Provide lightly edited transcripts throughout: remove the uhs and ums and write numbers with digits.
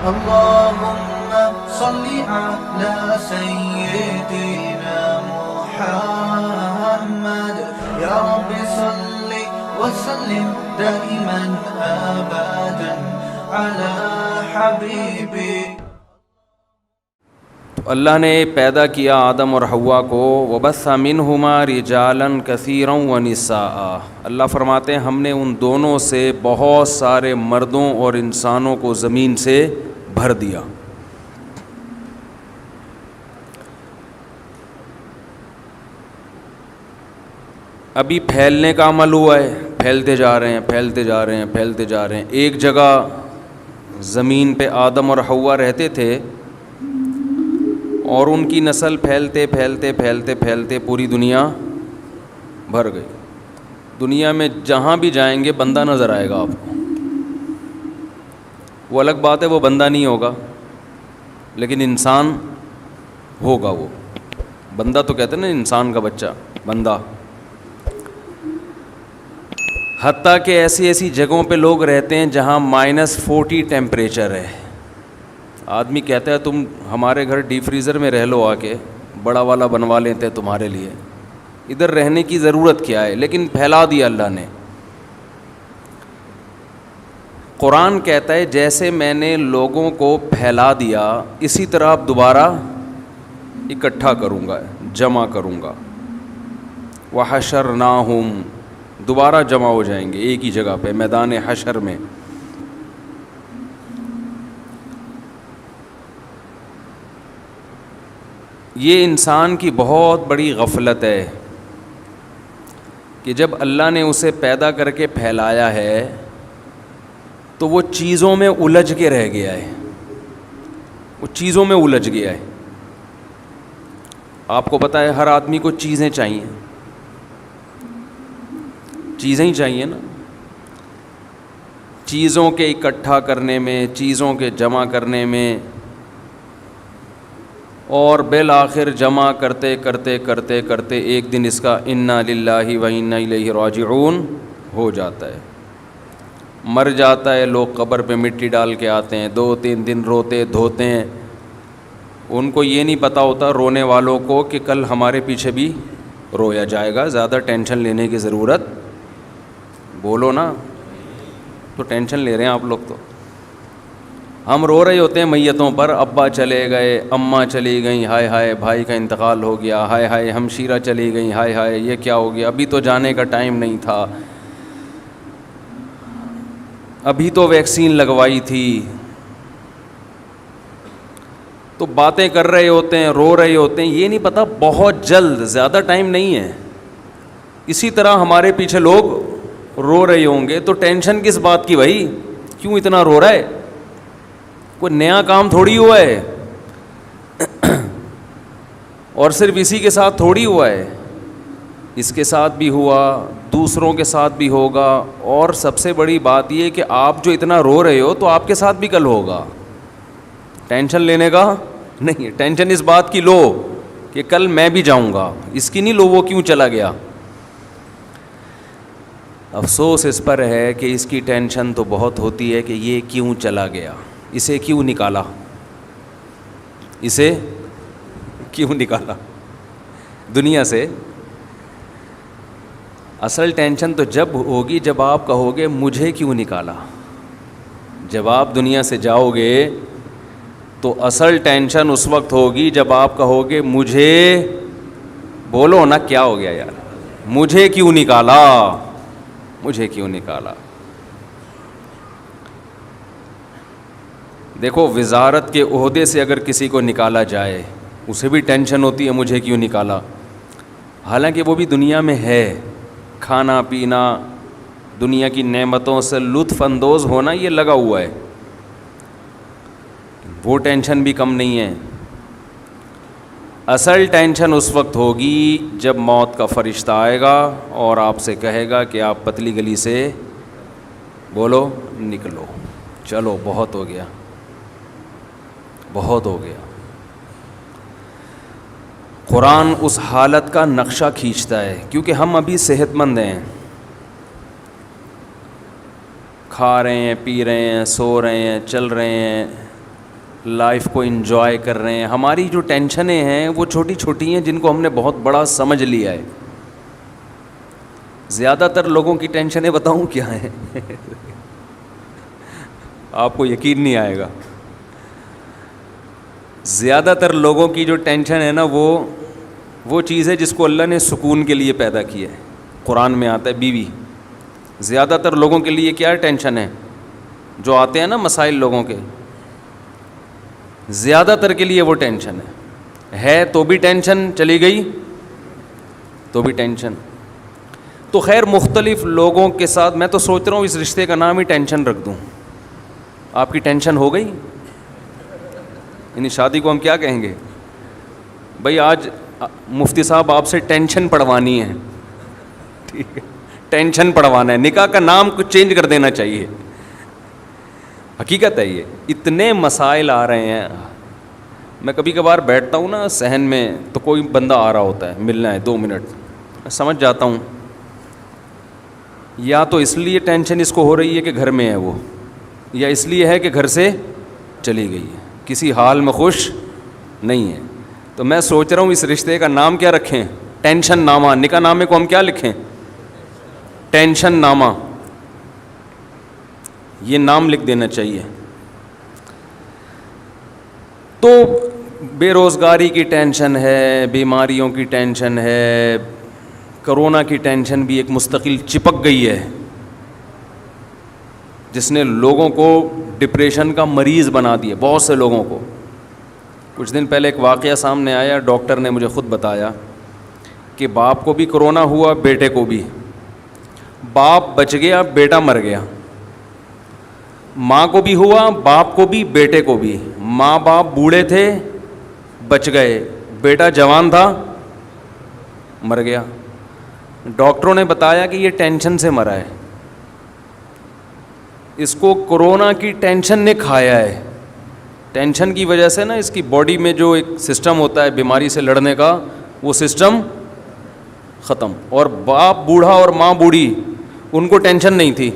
اللهم صل على سيدنا محمد يا رب صل وسلم دائما أبدا على حبيبي. اللہ نے پیدا کیا آدم اور حوا کو، وبث منہما رجالا کثیرا ونساء. اللہ فرماتے ہیں ہم نے ان دونوں سے بہت سارے مردوں اور انسانوں کو زمین سے بھر دیا. ابھی پھیلنے کا عمل ہوا ہے، پھیلتے جا رہے ہیں پھیلتے جا رہے ہیں پھیلتے جا رہے ہیں. ایک جگہ زمین پہ آدم اور حوا رہتے تھے اور ان کی نسل پھیلتے پھیلتے پھیلتے پھیلتے پوری دنیا بھر گئی. دنیا میں جہاں بھی جائیں گے بندہ نظر آئے گا آپ کو. وہ الگ بات ہے وہ بندہ نہیں ہوگا لیکن انسان ہوگا. وہ بندہ تو کہتے ہیں نا انسان کا بچہ بندہ. حتیٰ کہ ایسی ایسی جگہوں پہ لوگ رہتے ہیں جہاں -40 ٹیمپریچر ہے. آدمی کہتا ہے تم ہمارے گھر ڈی فریزر میں رہ لو، آ کے بڑا والا بنوا لیتے ہیں تمہارے لیے، ادھر رہنے کی ضرورت کیا ہے. لیکن پھیلا دیا اللہ نے. قرآن کہتا ہے جیسے میں نے لوگوں کو پھیلا دیا اسی طرح اب دوبارہ اکٹھا کروں گا، جمع کروں گا. وحشرناہم، دوبارہ جمع ہو جائیں گے ایک ہی جگہ پہ میدان حشر میں. یہ انسان کی بہت بڑی غفلت ہے کہ جب اللہ نے اسے پیدا کر کے پھیلایا ہے تو وہ چیزوں میں الجھ کے رہ گیا ہے. وہ چیزوں میں الجھ گیا ہے. آپ کو پتہ ہے ہر آدمی کو چیزیں چاہیے، چیزیں ہی چاہیے نا. چیزوں کے اکٹھا کرنے میں، چیزوں کے جمع کرنے میں، اور بالآخر جمع کرتے کرتے کرتے کرتے ایک دن اس کا انا للہ و انا الیہ راجعون ہو جاتا ہے. مر جاتا ہے، لوگ قبر پہ مٹی ڈال کے آتے ہیں، 2-3 دن روتے دھوتے ہیں. ان کو یہ نہیں پتہ ہوتا رونے والوں کو کہ کل ہمارے پیچھے بھی رویا جائے گا. زیادہ ٹینشن لینے کی ضرورت، بولو نا، تو ٹینشن لے رہے ہیں آپ لوگ. تو ہم رو رہے ہوتے ہیں میتوں پر، ابا چلے گئے، اماں چلی گئیں، ہائے ہائے بھائی کا انتقال ہو گیا، ہائے ہائے ہمشیرہ چلی گئیں، ہائے ہائے یہ کیا ہو گیا، ابھی تو جانے کا ٹائم نہیں تھا، ابھی تو ویکسین لگوائی تھی. تو باتیں کر رہے ہوتے ہیں، رو رہے ہوتے ہیں، یہ نہیں پتہ بہت جلد، زیادہ ٹائم نہیں ہے. اسی طرح ہمارے پیچھے لوگ رو رہے ہوں گے. تو ٹینشن کس بات کی بھائی؟ کیوں اتنا رو رہا ہے؟ کوئی نیا کام تھوڑی ہوا ہے اور صرف اسی کے ساتھ تھوڑی ہوا ہے، اس کے ساتھ بھی ہوا، دوسروں کے ساتھ بھی ہوگا. اور سب سے بڑی بات یہ کہ آپ جو اتنا رو رہے ہو تو آپ کے ساتھ بھی کل ہوگا. ٹینشن لینے کا نہیں، ٹینشن اس بات کی لو کہ کل میں بھی جاؤں گا. اس کی نہیں لو وہ کیوں چلا گیا. افسوس اس پر ہے کہ اس کی ٹینشن تو بہت ہوتی ہے کہ یہ کیوں چلا گیا، اسے کیوں نکالا، اسے کیوں نکالا دنیا سے. اصل ٹینشن تو جب ہوگی جب آپ کہو گے مجھے کیوں نکالا. جب آپ دنیا سے جاؤ گے تو اصل ٹینشن اس وقت ہوگی جب آپ کہو گے مجھے، بولو نا کیا ہو گیا یار، مجھے کیوں نکالا، مجھے کیوں نکالا. دیکھو وزارت کے عہدے سے اگر کسی کو نکالا جائے اسے بھی ٹینشن ہوتی ہے مجھے کیوں نکالا، حالانکہ وہ بھی دنیا میں ہے. کھانا پینا، دنیا کی نعمتوں سے لطف اندوز ہونا یہ لگا ہوا ہے، وہ ٹینشن بھی کم نہیں ہے. اصل ٹینشن اس وقت ہوگی جب موت کا فرشتہ آئے گا اور آپ سے کہے گا کہ آپ پتلی گلی سے بولو نکلو، چلو بہت ہو گیا، بہت ہو گیا. قرآن اس حالت کا نقشہ کھینچتا ہے کیونکہ ہم ابھی صحت مند ہیں، کھا رہے ہیں، پی رہے ہیں، سو رہے ہیں، چل رہے ہیں، لائف کو انجوائے کر رہے ہیں. ہماری جو ٹینشنیں ہیں وہ چھوٹی چھوٹی ہیں جن کو ہم نے بہت بڑا سمجھ لیا ہے. زیادہ تر لوگوں کی ٹینشنیں بتاؤں کیا ہیں؟ آپ کو یقین نہیں آئے گا. زیادہ تر لوگوں کی جو ٹینشن ہے نا وہ چیز ہے جس کو اللہ نے سکون کے لیے پیدا کیا ہے. قرآن میں آتا ہے بیوی. زیادہ تر لوگوں کے لیے کیا ٹینشن ہے؟ جو آتے ہیں نا مسائل لوگوں کے, زیادہ تر کے لیے وہ ٹینشن ہے تو بھی ٹینشن, چلی گئی تو بھی ٹینشن. تو خیر مختلف لوگوں کے ساتھ میں تو سوچ رہا ہوں اس رشتے کا نام ہی ٹینشن رکھ دوں. آپ کی ٹینشن ہو گئی؟ یعنی شادی کو ہم کیا کہیں گے؟ بھائی آج مفتی صاحب آپ سے ٹینشن پڑھوانی ہے. ٹھیک ہے, ٹینشن پڑھوانا ہے. نکاح کا نام کچھ چینج کر دینا چاہیے. حقیقت ہے یہ. اتنے مسائل آ رہے ہیں. میں کبھی کبھار بیٹھتا ہوں نا صحن میں تو کوئی بندہ آ رہا ہوتا ہے, ملنا ہے 2 منٹ, میں سمجھ جاتا ہوں یا تو اس لیے ٹینشن اس کو ہو رہی ہے کہ گھر میں ہے وہ, یا اس لیے ہے کہ گھر سے چلی گئی ہے, کسی حال میں خوش نہیں ہے. تو میں سوچ رہا ہوں اس رشتے کا نام کیا رکھیں؟ ٹینشن نامہ. نکاح نامے کو ہم کیا لکھیں؟ ٹینشن نامہ. یہ نام لکھ دینا چاہیے. تو بے روزگاری کی ٹینشن ہے, بیماریوں کی ٹینشن ہے, کرونا کی ٹینشن بھی ایک مستقل چپک گئی ہے جس نے لوگوں کو ڈپریشن کا مریض بنا دیا, بہت سے لوگوں کو. کچھ دن پہلے ایک واقعہ سامنے آیا, ڈاکٹر نے مجھے خود بتایا کہ باپ کو بھی کرونا ہوا, بیٹے کو بھی. باپ بچ گیا, بیٹا مر گیا. ماں کو بھی ہوا, باپ کو بھی, بیٹے کو بھی. ماں باپ بوڑھے تھے, بچ گئے. بیٹا جوان تھا, مر گیا. ڈاکٹروں نے بتایا کہ یہ ٹینشن سے مرا ہے, اس کو کرونا کی ٹینشن نے کھایا ہے. ٹینشن کی وجہ سے نا اس کی باڈی میں جو ایک سسٹم ہوتا ہے بیماری سے لڑنے کا, وہ سسٹم ختم. اور باپ بوڑھا اور ماں بوڑھی, ان کو ٹینشن نہیں تھی.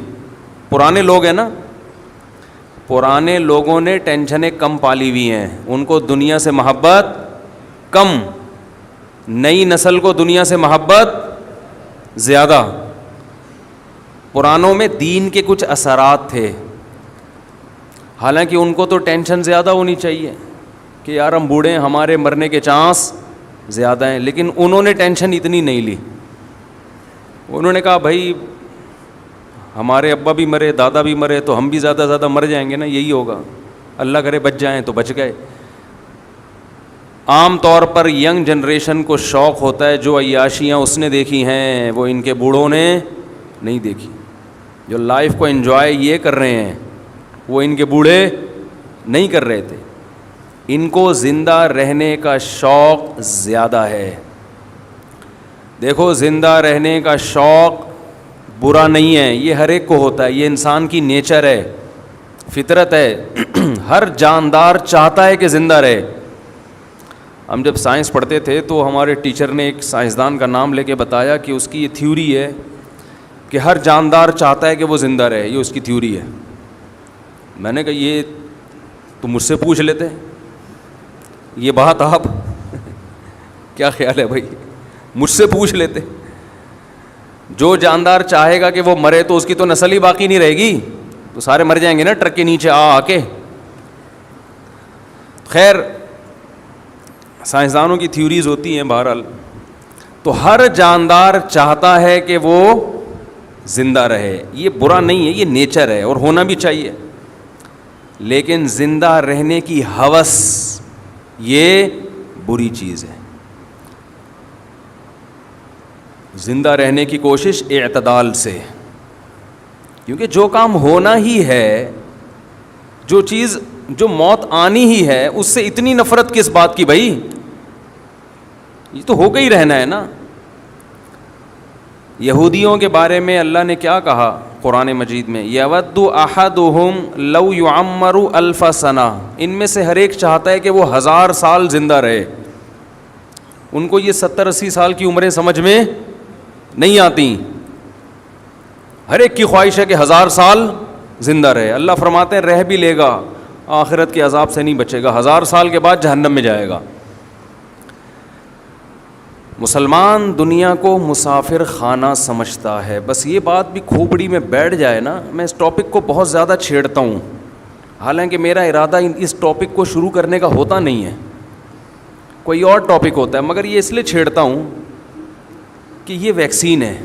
پرانے لوگ ہیں نا, پرانے لوگوں نے ٹینشنیں کم پالی ہوئی ہیں, ان کو دنیا سے محبت کم. نئی نسل کو دنیا سے محبت زیادہ. پرانوں میں دین کے کچھ اثرات تھے, حالانکہ ان کو تو ٹینشن زیادہ ہونی چاہیے کہ یار ہم بوڑھے ہیں, ہمارے مرنے کے چانس زیادہ ہیں, لیکن انہوں نے ٹینشن اتنی نہیں لی. انہوں نے کہا بھائی ہمارے ابا بھی مرے, دادا بھی مرے, تو ہم بھی زیادہ زیادہ مر جائیں گے نا, یہی ہوگا. اللہ کرے بچ جائیں تو بچ گئے. عام طور پر ینگ جنریشن کو شوق ہوتا ہے جو عیاشیاں اس نے دیکھی ہیں وہ ان کے بوڑھوں نے نہیں دیکھی. جو لائف کو انجوائے یہ کر رہے ہیں وہ ان کے بوڑھے نہیں کر رہے تھے. ان کو زندہ رہنے کا شوق زیادہ ہے. دیکھو زندہ رہنے کا شوق برا نہیں ہے, یہ ہر ایک کو ہوتا ہے, یہ انسان کی نیچر ہے, فطرت ہے. ہر جاندار چاہتا ہے کہ زندہ رہے. ہم جب سائنس پڑھتے تھے تو ہمارے ٹیچر نے ایک سائنسدان کا نام لے کے بتایا کہ اس کی یہ تھیوری ہے کہ ہر جاندار چاہتا ہے کہ وہ زندہ رہے, یہ اس کی تھیوری ہے. میں نے کہا یہ تو مجھ سے پوچھ لیتے, یہ بات آپ کیا خیال ہے بھائی, مجھ سے پوچھ لیتے. جو جاندار چاہے گا کہ وہ مرے تو اس کی تو نسل ہی باقی نہیں رہے گی, تو سارے مر جائیں گے نا ٹرک کے نیچے آ کے. خیر سائنسدانوں کی تھیوریز ہوتی ہیں بہرحال. تو ہر جاندار چاہتا ہے کہ وہ زندہ رہے, یہ برا نہیں ہے, یہ نیچر ہے اور ہونا بھی چاہیے. لیکن زندہ رہنے کی ہوس یہ بری چیز ہے. زندہ رہنے کی کوشش اعتدال سے, کیونکہ جو کام ہونا ہی ہے, جو چیز جو موت آنی ہی ہے, اس سے اتنی نفرت کس بات کی بھائی, یہ تو ہو گئی رہنا ہے نا. یہودیوں کے بارے میں اللہ نے کیا کہا قرآن مجید میں, یود احدہم لو یعمر الف سنہ, ان میں سے ہر ایک چاہتا ہے کہ وہ 1000 سال زندہ رہے. ان کو یہ 70-80 سال کی عمریں سمجھ میں نہیں آتی. ہر ایک کی خواہش ہے کہ 1000 سال زندہ رہے. اللہ فرماتے ہیں رہ بھی لے گا, آخرت کے عذاب سے نہیں بچے گا, 1000 سال کے بعد جہنم میں جائے گا. مسلمان دنیا کو مسافر خانہ سمجھتا ہے. بس یہ بات بھی کھوپڑی میں بیٹھ جائے نا, میں اس ٹاپک کو بہت زیادہ چھیڑتا ہوں, حالانکہ میرا ارادہ اس ٹاپک کو شروع کرنے کا ہوتا نہیں ہے, کوئی اور ٹاپک ہوتا ہے, مگر یہ اس لیے چھیڑتا ہوں کہ یہ ویکسین ہے.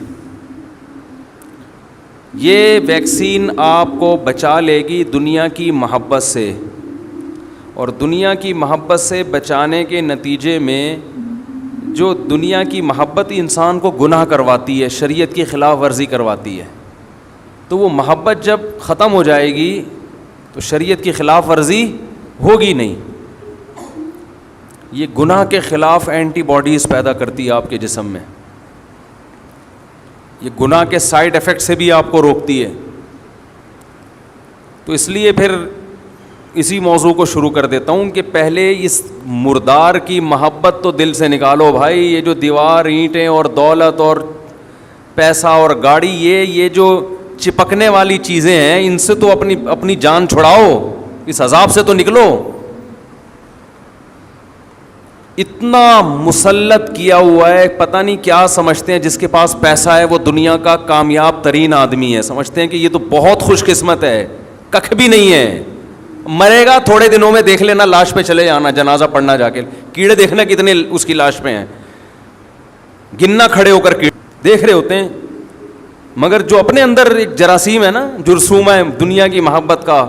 یہ ویکسین آپ کو بچا لے گی دنیا کی محبت سے, اور دنیا کی محبت سے بچانے کے نتیجے میں جو دنیا کی محبت ہی انسان کو گناہ کرواتی ہے, شریعت کی خلاف ورزی کرواتی ہے, تو وہ محبت جب ختم ہو جائے گی تو شریعت کی خلاف ورزی ہوگی نہیں. یہ گناہ کے خلاف اینٹی باڈیز پیدا کرتی ہے آپ کے جسم میں, یہ گناہ کے سائیڈ ایفیکٹ سے بھی آپ کو روکتی ہے. تو اس لیے پھر اسی موضوع کو شروع کر دیتا ہوں کہ پہلے اس مردار کی محبت تو دل سے نکالو بھائی. یہ جو دیوار, اینٹیں اور دولت اور پیسہ اور گاڑی, یہ جو چپکنے والی چیزیں ہیں, ان سے تو اپنی جان چھڑاؤ, اس عذاب سے تو نکلو. اتنا مسلط کیا ہوا ہے, پتہ نہیں کیا سمجھتے ہیں جس کے پاس پیسہ ہے وہ دنیا کا کامیاب ترین آدمی ہے, سمجھتے ہیں کہ یہ تو بہت خوش قسمت ہے. ککھ بھی نہیں ہے. مرے گا تھوڑے دنوں میں, دیکھ لینا لاش پہ چلے جانا, جنازہ پڑھنا جا کے, کیڑے دیکھنا کتنے اس کی لاش پہ ہیں, گننا کھڑے ہو کر کیڑے دیکھ رہے ہوتے ہیں. مگر جو اپنے اندر ایک جراثیم ہے نا, جرثومہ ہے دنیا کی محبت کا,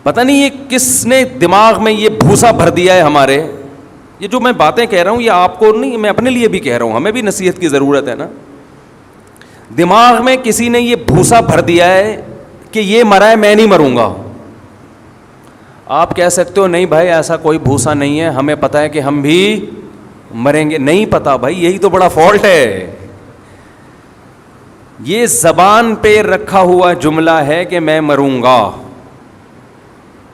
پتہ نہیں یہ کس نے دماغ میں یہ بھوسا بھر دیا ہے ہمارے. یہ جو میں باتیں کہہ رہا ہوں یہ آپ کو نہیں, میں اپنے لیے بھی کہہ رہا ہوں, ہمیں بھی نصیحت کی ضرورت ہے نا. دماغ میں کسی نے یہ بھوسا بھر دیا ہے کہ یہ مرا ہے, میں نہیں مروں گا. آپ کہہ سکتے ہو نہیں بھائی ایسا کوئی بھوسا نہیں ہے, ہمیں پتہ ہے کہ ہم بھی مریں گے. نہیں پتہ بھائی, یہی تو بڑا فالٹ ہے. یہ زبان پہ رکھا ہوا جملہ ہے کہ میں مروں گا,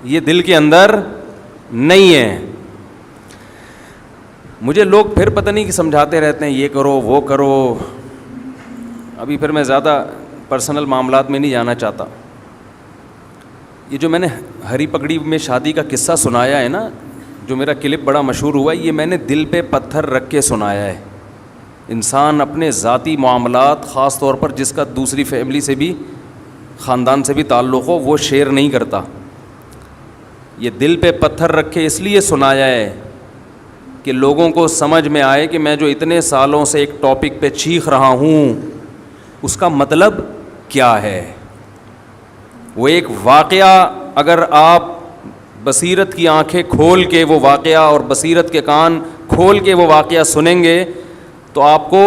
یہ دل کے اندر نہیں ہے. مجھے لوگ پھر پتہ نہیں کہ سمجھاتے رہتے ہیں یہ کرو وہ کرو. ابھی پھر میں زیادہ پرسنل معاملات میں نہیں جانا چاہتا. یہ جو میں نے ہری پگڑی میں شادی کا قصہ سنایا ہے نا, جو میرا کلپ بڑا مشہور ہوا ہے, یہ میں نے دل پہ پتھر رکھ کے سنایا ہے. انسان اپنے ذاتی معاملات, خاص طور پر جس کا دوسری فیملی سے بھی, خاندان سے بھی تعلق ہو, وہ شیئر نہیں کرتا. یہ دل پہ پتھر رکھ کے اس لیے سنایا ہے کہ لوگوں کو سمجھ میں آئے کہ میں جو اتنے سالوں سے ایک ٹاپک پہ چیخ رہا ہوں اس کا مطلب کیا ہے. وہ ایک واقعہ اگر آپ بصیرت کی آنکھیں کھول کے وہ واقعہ اور بصیرت کے کان کھول کے وہ واقعہ سنیں گے تو آپ کو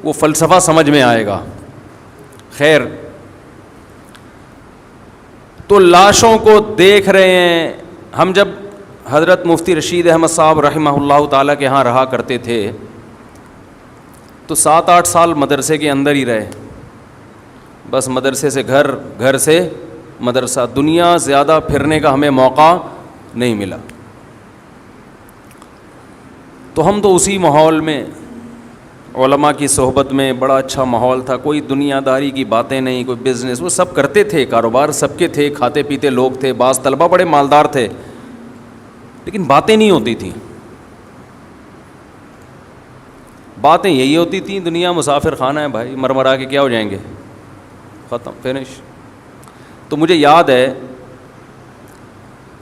وہ فلسفہ سمجھ میں آئے گا. خیر, تو لاشوں کو دیکھ رہے ہیں. ہم جب حضرت مفتی رشید احمد صاحب رحمہ اللہ تعالیٰ کے ہاں رہا کرتے تھے تو 7-8 سال مدرسے کے اندر ہی رہے. بس مدرسے سے گھر, گھر سے مدرسہ, دنیا زیادہ پھرنے کا ہمیں موقع نہیں ملا. تو ہم تو اسی ماحول میں, علماء کی صحبت میں, بڑا اچھا ماحول تھا. کوئی دنیا داری کی باتیں نہیں, کوئی بزنس, وہ سب کرتے تھے, کاروبار سب کے تھے, کھاتے پیتے لوگ تھے. بعض طلبہ بڑے مالدار تھے لیکن باتیں نہیں ہوتی تھیں. باتیں یہی ہوتی تھیں, دنیا مسافر خانہ ہے بھائی, مرمرا کے کیا ہو جائیں گے, ختم, فنش. تو مجھے یاد ہے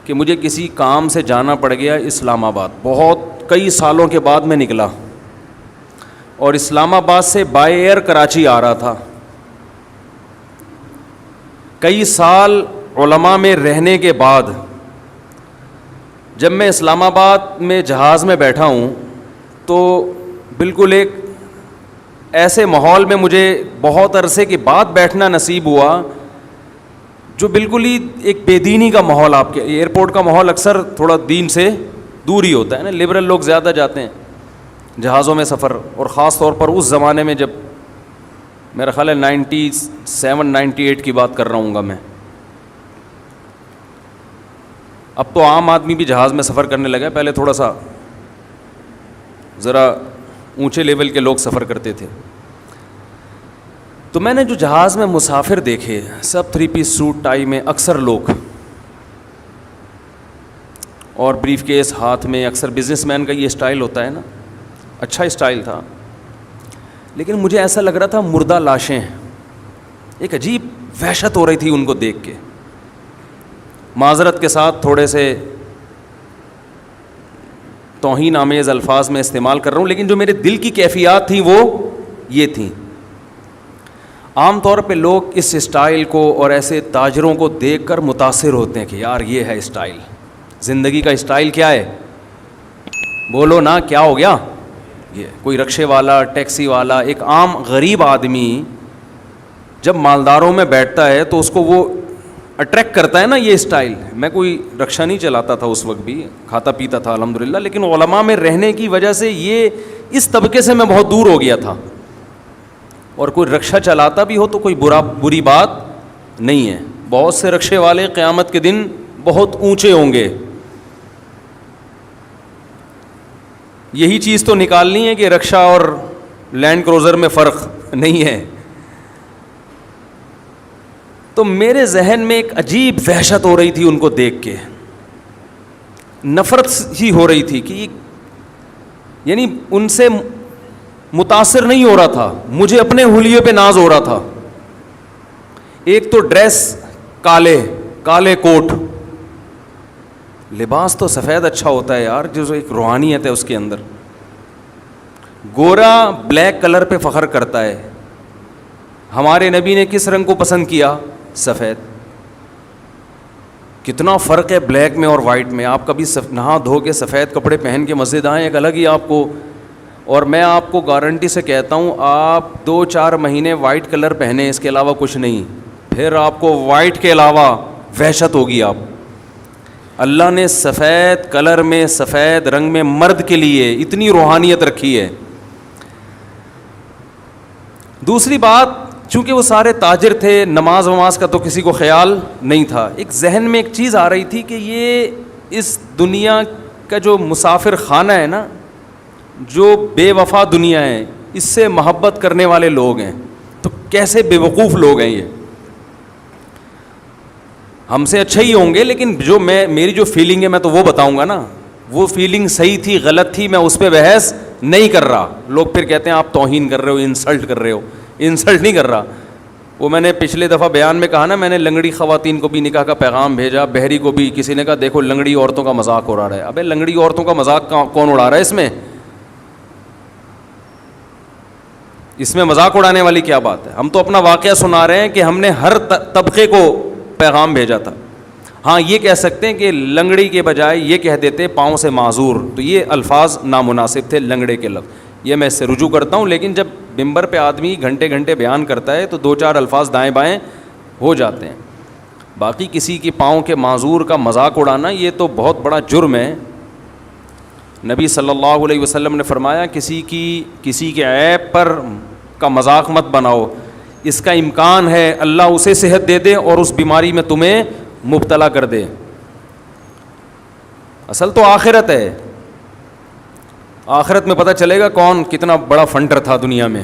کہ مجھے کسی کام سے جانا پڑ گیا اسلام آباد. بہت کئی سالوں کے بعد میں نکلا اور اسلام آباد سے بائی ایئر کراچی آ رہا تھا. کئی سال علماء میں رہنے کے بعد جب میں اسلام آباد میں جہاز میں بیٹھا ہوں تو بالکل ایک ایسے ماحول میں مجھے بہت عرصے کے بعد بیٹھنا نصیب ہوا جو بالکل ہی ایک بے دینی کا ماحول. آپ کے ایئرپورٹ کا ماحول اکثر تھوڑا دین سے دور ہی ہوتا ہے نا, لبرل لوگ زیادہ جاتے ہیں جہازوں میں سفر, اور خاص طور پر اس زمانے میں جب میرا خیال ہے 97-98 کی بات کر رہا ہوں گا میں. اب تو عام آدمی بھی جہاز میں سفر کرنے لگا, پہلے تھوڑا سا ذرا اونچے لیول کے لوگ سفر کرتے تھے. تو میں نے جو جہاز میں مسافر دیکھے سب 3 پیس سوٹ ٹائی میں اکثر لوگ, اور بریف کیس ہاتھ میں. اکثر بزنس مین کا یہ اسٹائل ہوتا ہے نا, اچھا اسٹائل تھا, لیکن مجھے ایسا لگ رہا تھا مردہ لاشیں. ایک عجیب وحشت ہو رہی تھی ان کو دیکھ کے. معذرت کے ساتھ تھوڑے سے توہین آمیز الفاظ میں استعمال کر رہا ہوں, لیکن جو میرے دل کی کیفیات تھیں وہ یہ تھیں. عام طور پہ لوگ اس اسٹائل کو اور ایسے تاجروں کو دیکھ کر متاثر ہوتے ہیں کہ یار یہ ہے اسٹائل, زندگی کا اسٹائل کیا ہے, بولو نا کیا ہو گیا. یہ کوئی رکشے والا, ٹیکسی والا, ایک عام غریب آدمی جب مالداروں میں بیٹھتا ہے تو اس کو وہ اٹریکٹ کرتا ہے نا یہ اسٹائل. میں کوئی رکشہ نہیں چلاتا تھا اس وقت بھی, کھاتا پیتا تھا الحمدللہ, لیکن علماء میں رہنے کی وجہ سے یہ اس طبقے سے میں بہت دور ہو گیا تھا. اور کوئی رکشہ چلاتا بھی ہو تو کوئی بری بات نہیں ہے. بہت سے رکشے والے قیامت کے دن بہت اونچے ہوں گے. یہی چیز تو نکالنی ہے کہ رکشہ اور لینڈ کروزر میں فرق نہیں ہے. تو میرے ذہن میں ایک عجیب وحشت ہو رہی تھی ان کو دیکھ کے, نفرت ہی ہو رہی تھی کہ یعنی ان سے متاثر نہیں ہو رہا تھا, مجھے اپنے حلیے پہ ناز ہو رہا تھا. ایک تو ڈریس کالے کوٹ, لباس تو سفید اچھا ہوتا ہے یار, جو ایک روحانیت ہے اس کے اندر. گورا بلیک کلر پہ فخر کرتا ہے. ہمارے نبی نے کس رنگ کو پسند کیا؟ سفید. کتنا فرق ہے بلیک میں اور وائٹ میں. آپ کبھی نہا دھو کے سفید کپڑے پہن کے مسجد آئیں, ایک الگ ہی آپ کو. اور میں آپ کو گارنٹی سے کہتا ہوں, آپ 2-4 مہینے وائٹ کلر پہنے, اس کے علاوہ کچھ نہیں, پھر آپ کو وائٹ کے علاوہ وحشت ہوگی. آپ اللہ نے سفید کلر میں, سفید رنگ میں مرد کے لیے اتنی روحانیت رکھی ہے. دوسری بات, چونکہ وہ سارے تاجر تھے, نماز وماز کا تو کسی کو خیال نہیں تھا. ایک ذہن میں ایک چیز آ رہی تھی کہ یہ اس دنیا کا جو مسافر خانہ ہے نا, جو بے وفا دنیا ہے, اس سے محبت کرنے والے لوگ ہیں. تو کیسے بے وقوف لوگ ہیں یہ. ہم سے اچھے ہی ہوں گے, لیکن جو میری جو فیلنگ ہے میں تو وہ بتاؤں گا نا. وہ فیلنگ صحیح تھی غلط تھی میں اس پہ بحث نہیں کر رہا. لوگ پھر کہتے ہیں آپ توہین کر رہے ہو, انسلٹ کر رہے ہو. انسلٹ نہیں کر رہا. وہ میں نے پچھلے دفعہ بیان میں کہا نا, میں نے لنگڑی خواتین کو بھی نکاح کا پیغام بھیجا, بحری کو بھی. کسی نے کہا دیکھو لنگڑی عورتوں کا مذاق اڑا رہا ہے. ابے لنگڑی عورتوں کا مذاق کون اڑا رہا ہے؟ اس میں مذاق اڑانے والی کیا بات ہے؟ ہم تو اپنا واقعہ سنا رہے ہیں کہ ہم نے ہر طبقے کو پیغام بھیجا تھا. ہاں یہ کہہ سکتے ہیں کہ لنگڑی کے بجائے یہ کہہ دیتے پاؤں سے معذور, تو یہ الفاظ نامناسب تھے لنگڑے کے لفظ. یہ میں اس سے رجوع کرتا ہوں, لیکن جب ممبر پہ آدمی گھنٹے گھنٹے بیان کرتا ہے تو 2-4 الفاظ دائیں بائیں ہو جاتے ہیں. باقی کسی کی پاؤں کے معذور کا مذاق اڑانا یہ تو بہت بڑا جرم ہے. نبی صلی اللہ علیہ وسلم نے فرمایا کسی کے عیب پر کا مذاق مت بناؤ. اس کا امکان ہے اللہ اسے صحت دے دے اور اس بیماری میں تمہیں مبتلا کر دے. اصل تو آخرت ہے. آخرت میں پتہ چلے گا کون کتنا بڑا فنڈر تھا دنیا میں.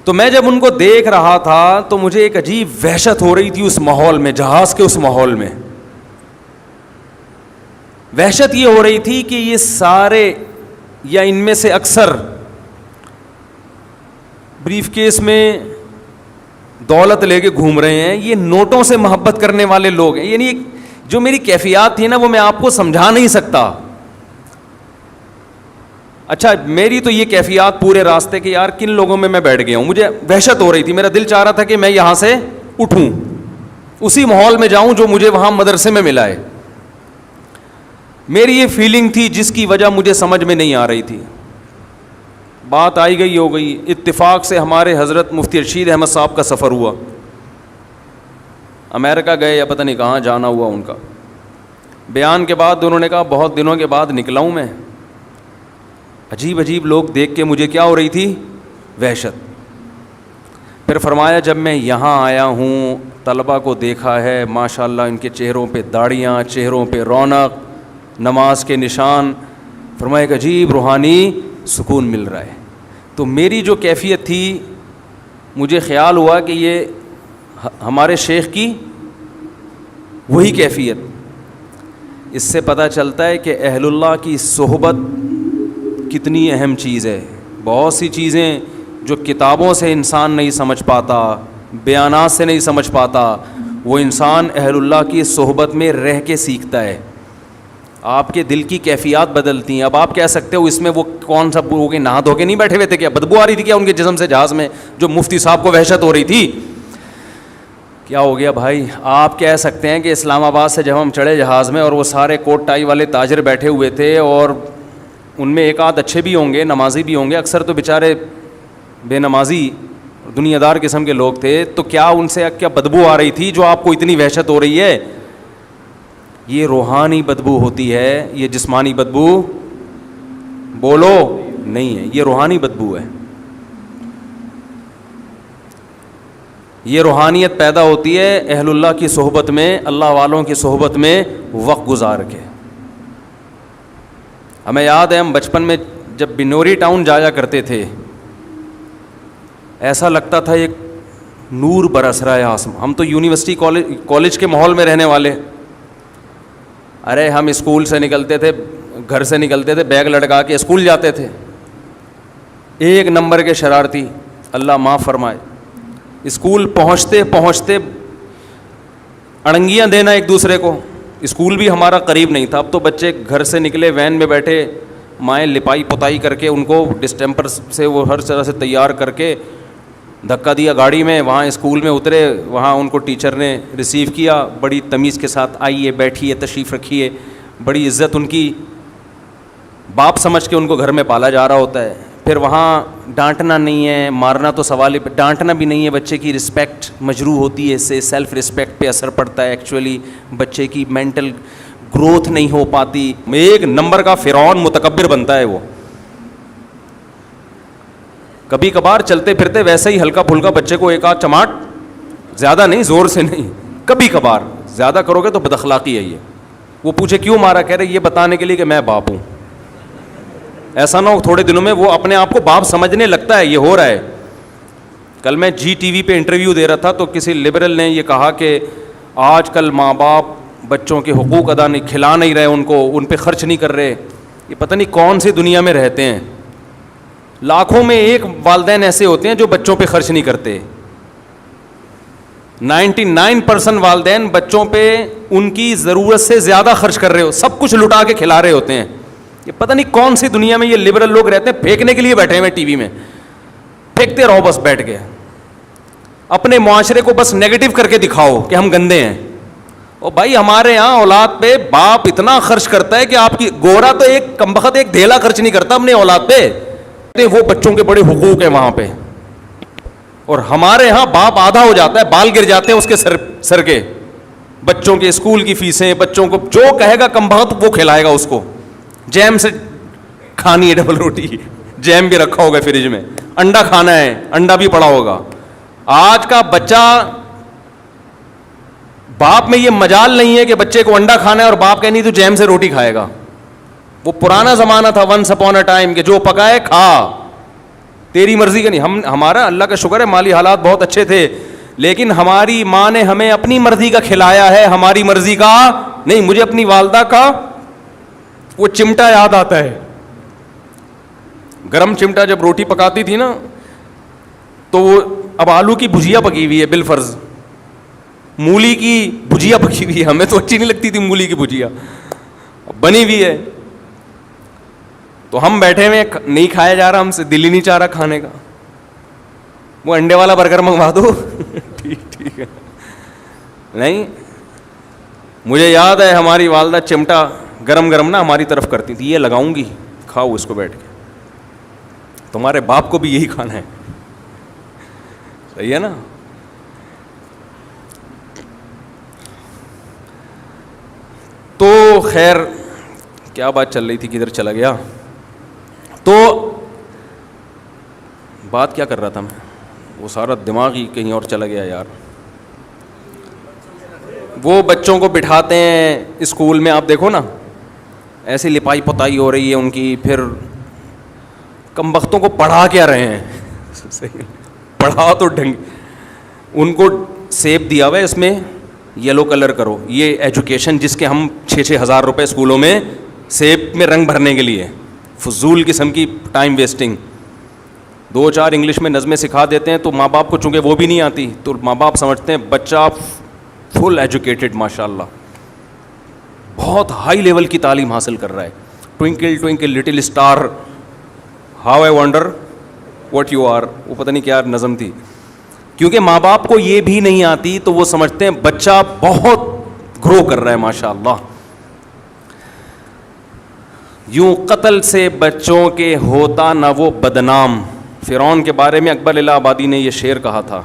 تو میں جب ان کو دیکھ رہا تھا تو مجھے ایک عجیب وحشت ہو رہی تھی اس ماحول میں, جہاز کے اس ماحول میں. وحشت یہ ہو رہی تھی کہ یہ سارے یا ان میں سے اکثر بریف کیس میں دولت لے کے گھوم رہے ہیں. یہ نوٹوں سے محبت کرنے والے لوگ ہیں. یعنی جو میری کیفیات تھی نا وہ میں آپ کو سمجھا نہیں سکتا. اچھا میری تو یہ کیفیات پورے راستے کے یار کن لوگوں میں بیٹھ گیا ہوں. مجھے وحشت ہو رہی تھی, میرا دل چاہ رہا تھا کہ میں یہاں سے اٹھوں, اسی ماحول میں جاؤں جو مجھے وہاں مدرسے میں ملا ہے. میری یہ فیلنگ تھی جس کی وجہ مجھے سمجھ میں نہیں آ رہی تھی. بات آئی گئی ہو گئی. اتفاق سے ہمارے حضرت مفتی رشید احمد صاحب کا سفر ہوا. امریکہ گئے یا پتہ نہیں کہاں جانا ہوا ان کا. بیان کے بعد انہوں نے کہا بہت دنوں کے بعد نکلا ہوں میں. عجیب عجیب لوگ دیکھ کے مجھے کیا ہو رہی تھی؟ وحشت. پھر فرمایا جب میں یہاں آیا ہوں طلبہ کو دیکھا ہے ماشاءاللہ ان کے چہروں پہ داڑیاں, چہروں پہ رونق, نماز کے نشان. فرمایا ایک عجیب روحانی سکون مل رہا ہے. تو میری جو کیفیت تھی مجھے خیال ہوا کہ یہ ہمارے شیخ کی وہی کیفیت. اس سے پتہ چلتا ہے کہ اہل اللہ کی صحبت کتنی اہم چیز ہے. بہت سی چیزیں جو کتابوں سے انسان نہیں سمجھ پاتا, بیانات سے نہیں سمجھ پاتا, وہ انسان اہل اللہ کی صحبت میں رہ کے سیکھتا ہے. آپ کے دل کی کیفیات بدلتی ہیں. اب آپ کہہ سکتے ہو اس میں وہ کون سا ہو کے نہا دھو کے نہیں بیٹھے ہوئے تھے, کیا بدبو آ رہی تھی کیا ان کے جسم سے جہاز میں, جو مفتی صاحب کو وحشت ہو رہی تھی؟ کیا ہو گیا بھائی؟ آپ کہہ سکتے ہیں کہ اسلام آباد سے جب ہم چڑھے جہاز میں اور وہ سارے کوٹ ٹائی والے تاجر بیٹھے ہوئے تھے, اور ان میں ایک آدھ اچھے بھی ہوں گے, نمازی بھی ہوں گے, اکثر تو بیچارے بے نمازی دنیا دار قسم کے لوگ تھے, تو کیا ان سے کیا بدبو آ رہی تھی جو آپ کو اتنی وحشت ہو رہی ہے؟ یہ روحانی بدبو ہوتی ہے, یہ جسمانی بدبو بولو نہیں ہے, یہ روحانی بدبو ہے. یہ روحانیت پیدا ہوتی ہے اہل اللہ کی صحبت میں, اللہ والوں کی صحبت میں وقت گزار کے. ہمیں یاد ہے ہم بچپن میں جب بنوری ٹاؤن جایا کرتے تھے, ایسا لگتا تھا ایک نور برس رہا ہے آسمان. ہم تو یونیورسٹی کالج کے ماحول میں رہنے والے. ارے ہم اسکول سے نکلتے تھے, گھر سے نکلتے تھے, بیگ لٹکا کے اسکول جاتے تھے. ایک نمبر کے شرارتی, اللہ معاف فرمائے. اسکول پہنچتے پہنچتے اڑنگیاں دینا ایک دوسرے کو. اسکول بھی ہمارا قریب نہیں تھا. اب تو بچے گھر سے نکلے, وین میں بیٹھے, مائیں لپائی پتائی کر کے ان کو ڈسٹمپر سے وہ ہر طرح سے تیار کر کے دھکا دیا گاڑی میں, وہاں اسکول میں اترے, وہاں ان کو ٹیچر نے ریسیو کیا بڑی تمیز کے ساتھ, آئیے بیٹھیے تشریف رکھیے, بڑی عزت ان کی, باپ سمجھ کے ان کو گھر میں پالا جا رہا ہوتا ہے. پھر وہاں ڈانٹنا نہیں ہے, مارنا تو سوال ہی, ڈانٹنا بھی نہیں ہے. بچے کی رسپیکٹ مجروح ہوتی ہے, اس سے سیلف رسپیکٹ پہ اثر پڑتا ہے. ایکچولی بچے کی مینٹل گروتھ نہیں ہو پاتی, ایک نمبر کا فرعون متکبر بنتا ہے وہ. کبھی کبھار چلتے پھرتے ویسے ہی ہلکا پھلکا بچے کو ایک آدھ چماٹ, زیادہ نہیں, زور سے نہیں, کبھی کبھار. زیادہ کرو گے تو بد اخلاقی ہے یہ. وہ پوچھے کیوں مارا, کہہ رہے یہ بتانے کے لیے کہ میں باپ ہوں. ایسا نہ ہو تھوڑے دنوں میں وہ اپنے آپ کو باپ سمجھنے لگتا ہے. یہ ہو رہا ہے. کل میں جی ٹی وی پہ انٹرویو دے رہا تھا تو کسی لبرل نے یہ کہا کہ آج کل ماں باپ بچوں کے حقوق ادا نہیں, کھلا نہیں رہے ان کو, ان پہ خرچ نہیں کر رہے. یہ پتہ نہیں کون سی دنیا میں رہتے ہیں. لاکھوں میں ایک والدین ایسے ہوتے ہیں جو بچوں پہ خرچ نہیں کرتے. 99% والدین بچوں پہ ان کی ضرورت سے زیادہ خرچ کر رہے ہو, سب کچھ لٹا کے کھلا رہے ہوتے ہیں. یہ پتہ نہیں کون سی دنیا میں یہ لبرل لوگ رہتے ہیں, پھینکنے کے لیے بیٹھے ہوئے ٹی وی میں, پھینکتے رہو بس بیٹھ کے. اپنے معاشرے کو بس نیگیٹو کر کے دکھاؤ کہ ہم گندے ہیں. او بھائی ہمارے یہاں اولاد پہ باپ اتنا خرچ کرتا ہے کہ آپ کی, گورا تو ایک کمبخت ایک دھیلا خرچ نہیں کرتا اپنے اولاد پہ. وہ بچوں کے بڑے حقوق ہیں وہاں پہ, اور ہمارے ہاں باپ آدھا ہو جاتا ہے, بال گر جاتے ہیں اس کے سر کے. بچوں کے اسکول کی فیسیں, بچوں کو جو کہے گا کمبخت وہ کھلائے گا اس کو. جیم سے کھانی ہے ڈبل روٹی, جیم بھی رکھا ہوگا فریج میں, انڈا کھانا ہے, انڈا بھی پڑا ہوگا. آج کا بچہ, باپ میں یہ مجال نہیں ہے کہ بچے کو انڈا کھانا ہے اور باپ کہ نہیں تو جیم سے روٹی کھائے گا. وہ پرانا زمانہ تھا, ونس اپون اے ٹائم, کہ جو پکائے کھا, تیری مرضی کا نہیں. ہمارا اللہ کا شکر ہے مالی حالات بہت اچھے تھے, لیکن ہماری ماں نے ہمیں اپنی مرضی کا کھلایا ہے, ہماری مرضی کا نہیں. مجھے اپنی والدہ کا وہ چمٹا یاد آتا ہے, گرم چمٹا, جب روٹی پکاتی تھی نا تو وہ, اب آلو کی بھجیا پکی ہوئی ہے بالفرض, مولی کی بھجیا پکی ہوئی ہے, ہمیں تو اچھی نہیں لگتی تھی مولی کی بھجیا, بنی ہوئی ہے تو ہم بیٹھے ہوئے, نہیں کھایا جا رہا, ہم سے دل ہی نہیں چاہ رہا کھانے کا. وہ انڈے والا برگر منگوا دو. ٹھیک ہے, نہیں. مجھے یاد ہے ہماری والدہ چمٹا گرم گرم نا ہماری طرف کرتی تھی, یہ لگاؤں گی, کھاؤ اس کو بیٹھ کے, تمہارے باپ کو بھی یہی کھانا ہے. صحیح ہے نا. تو خیر کیا بات چل رہی تھی, کدھر چلا گیا. تو بات کیا کر رہا تھا میں, وہ سارا دماغ ہی کہیں اور چلا گیا یار. وہ بچوں کو بٹھاتے ہیں اسکول میں, آپ دیکھو نا ایسی لپائی پتائی ہو رہی ہے ان کی, پھر کم بختوں کو پڑھا کیا رہے ہیں, پڑھاؤ تو ڈھنگ. ان کو سیب دیا ہوا ہے اس میں یلو کلر کرو, یہ ایجوکیشن جس کے ہم 6-6 ہزار روپے اسکولوں میں سیب میں رنگ بھرنے کے لیے, فضول قسم کی ٹائم ویسٹنگ. 2-4 انگلش میں نظمیں سکھا دیتے ہیں تو ماں باپ کو چونکہ وہ بھی نہیں آتی تو ماں باپ سمجھتے ہیں بچہ فل ایجوکیٹڈ ماشاء اللہ, بہت ہائی لیول کی تعلیم حاصل کر رہا ہے. Twinkle twinkle little star how I wonder what you are, وہ پتہ نہیں کیا نظم تھی. کیونکہ ماں باپ کو یہ بھی نہیں آتی تو وہ سمجھتے ہیں بچہ بہت گرو کر رہا ہے ماشاء اللہ. یوں قتل سے بچوں کے ہوتا نہ وہ بدنام. فرعون کے بارے میں اکبر الہ آبادی نے یہ شعر کہا تھا.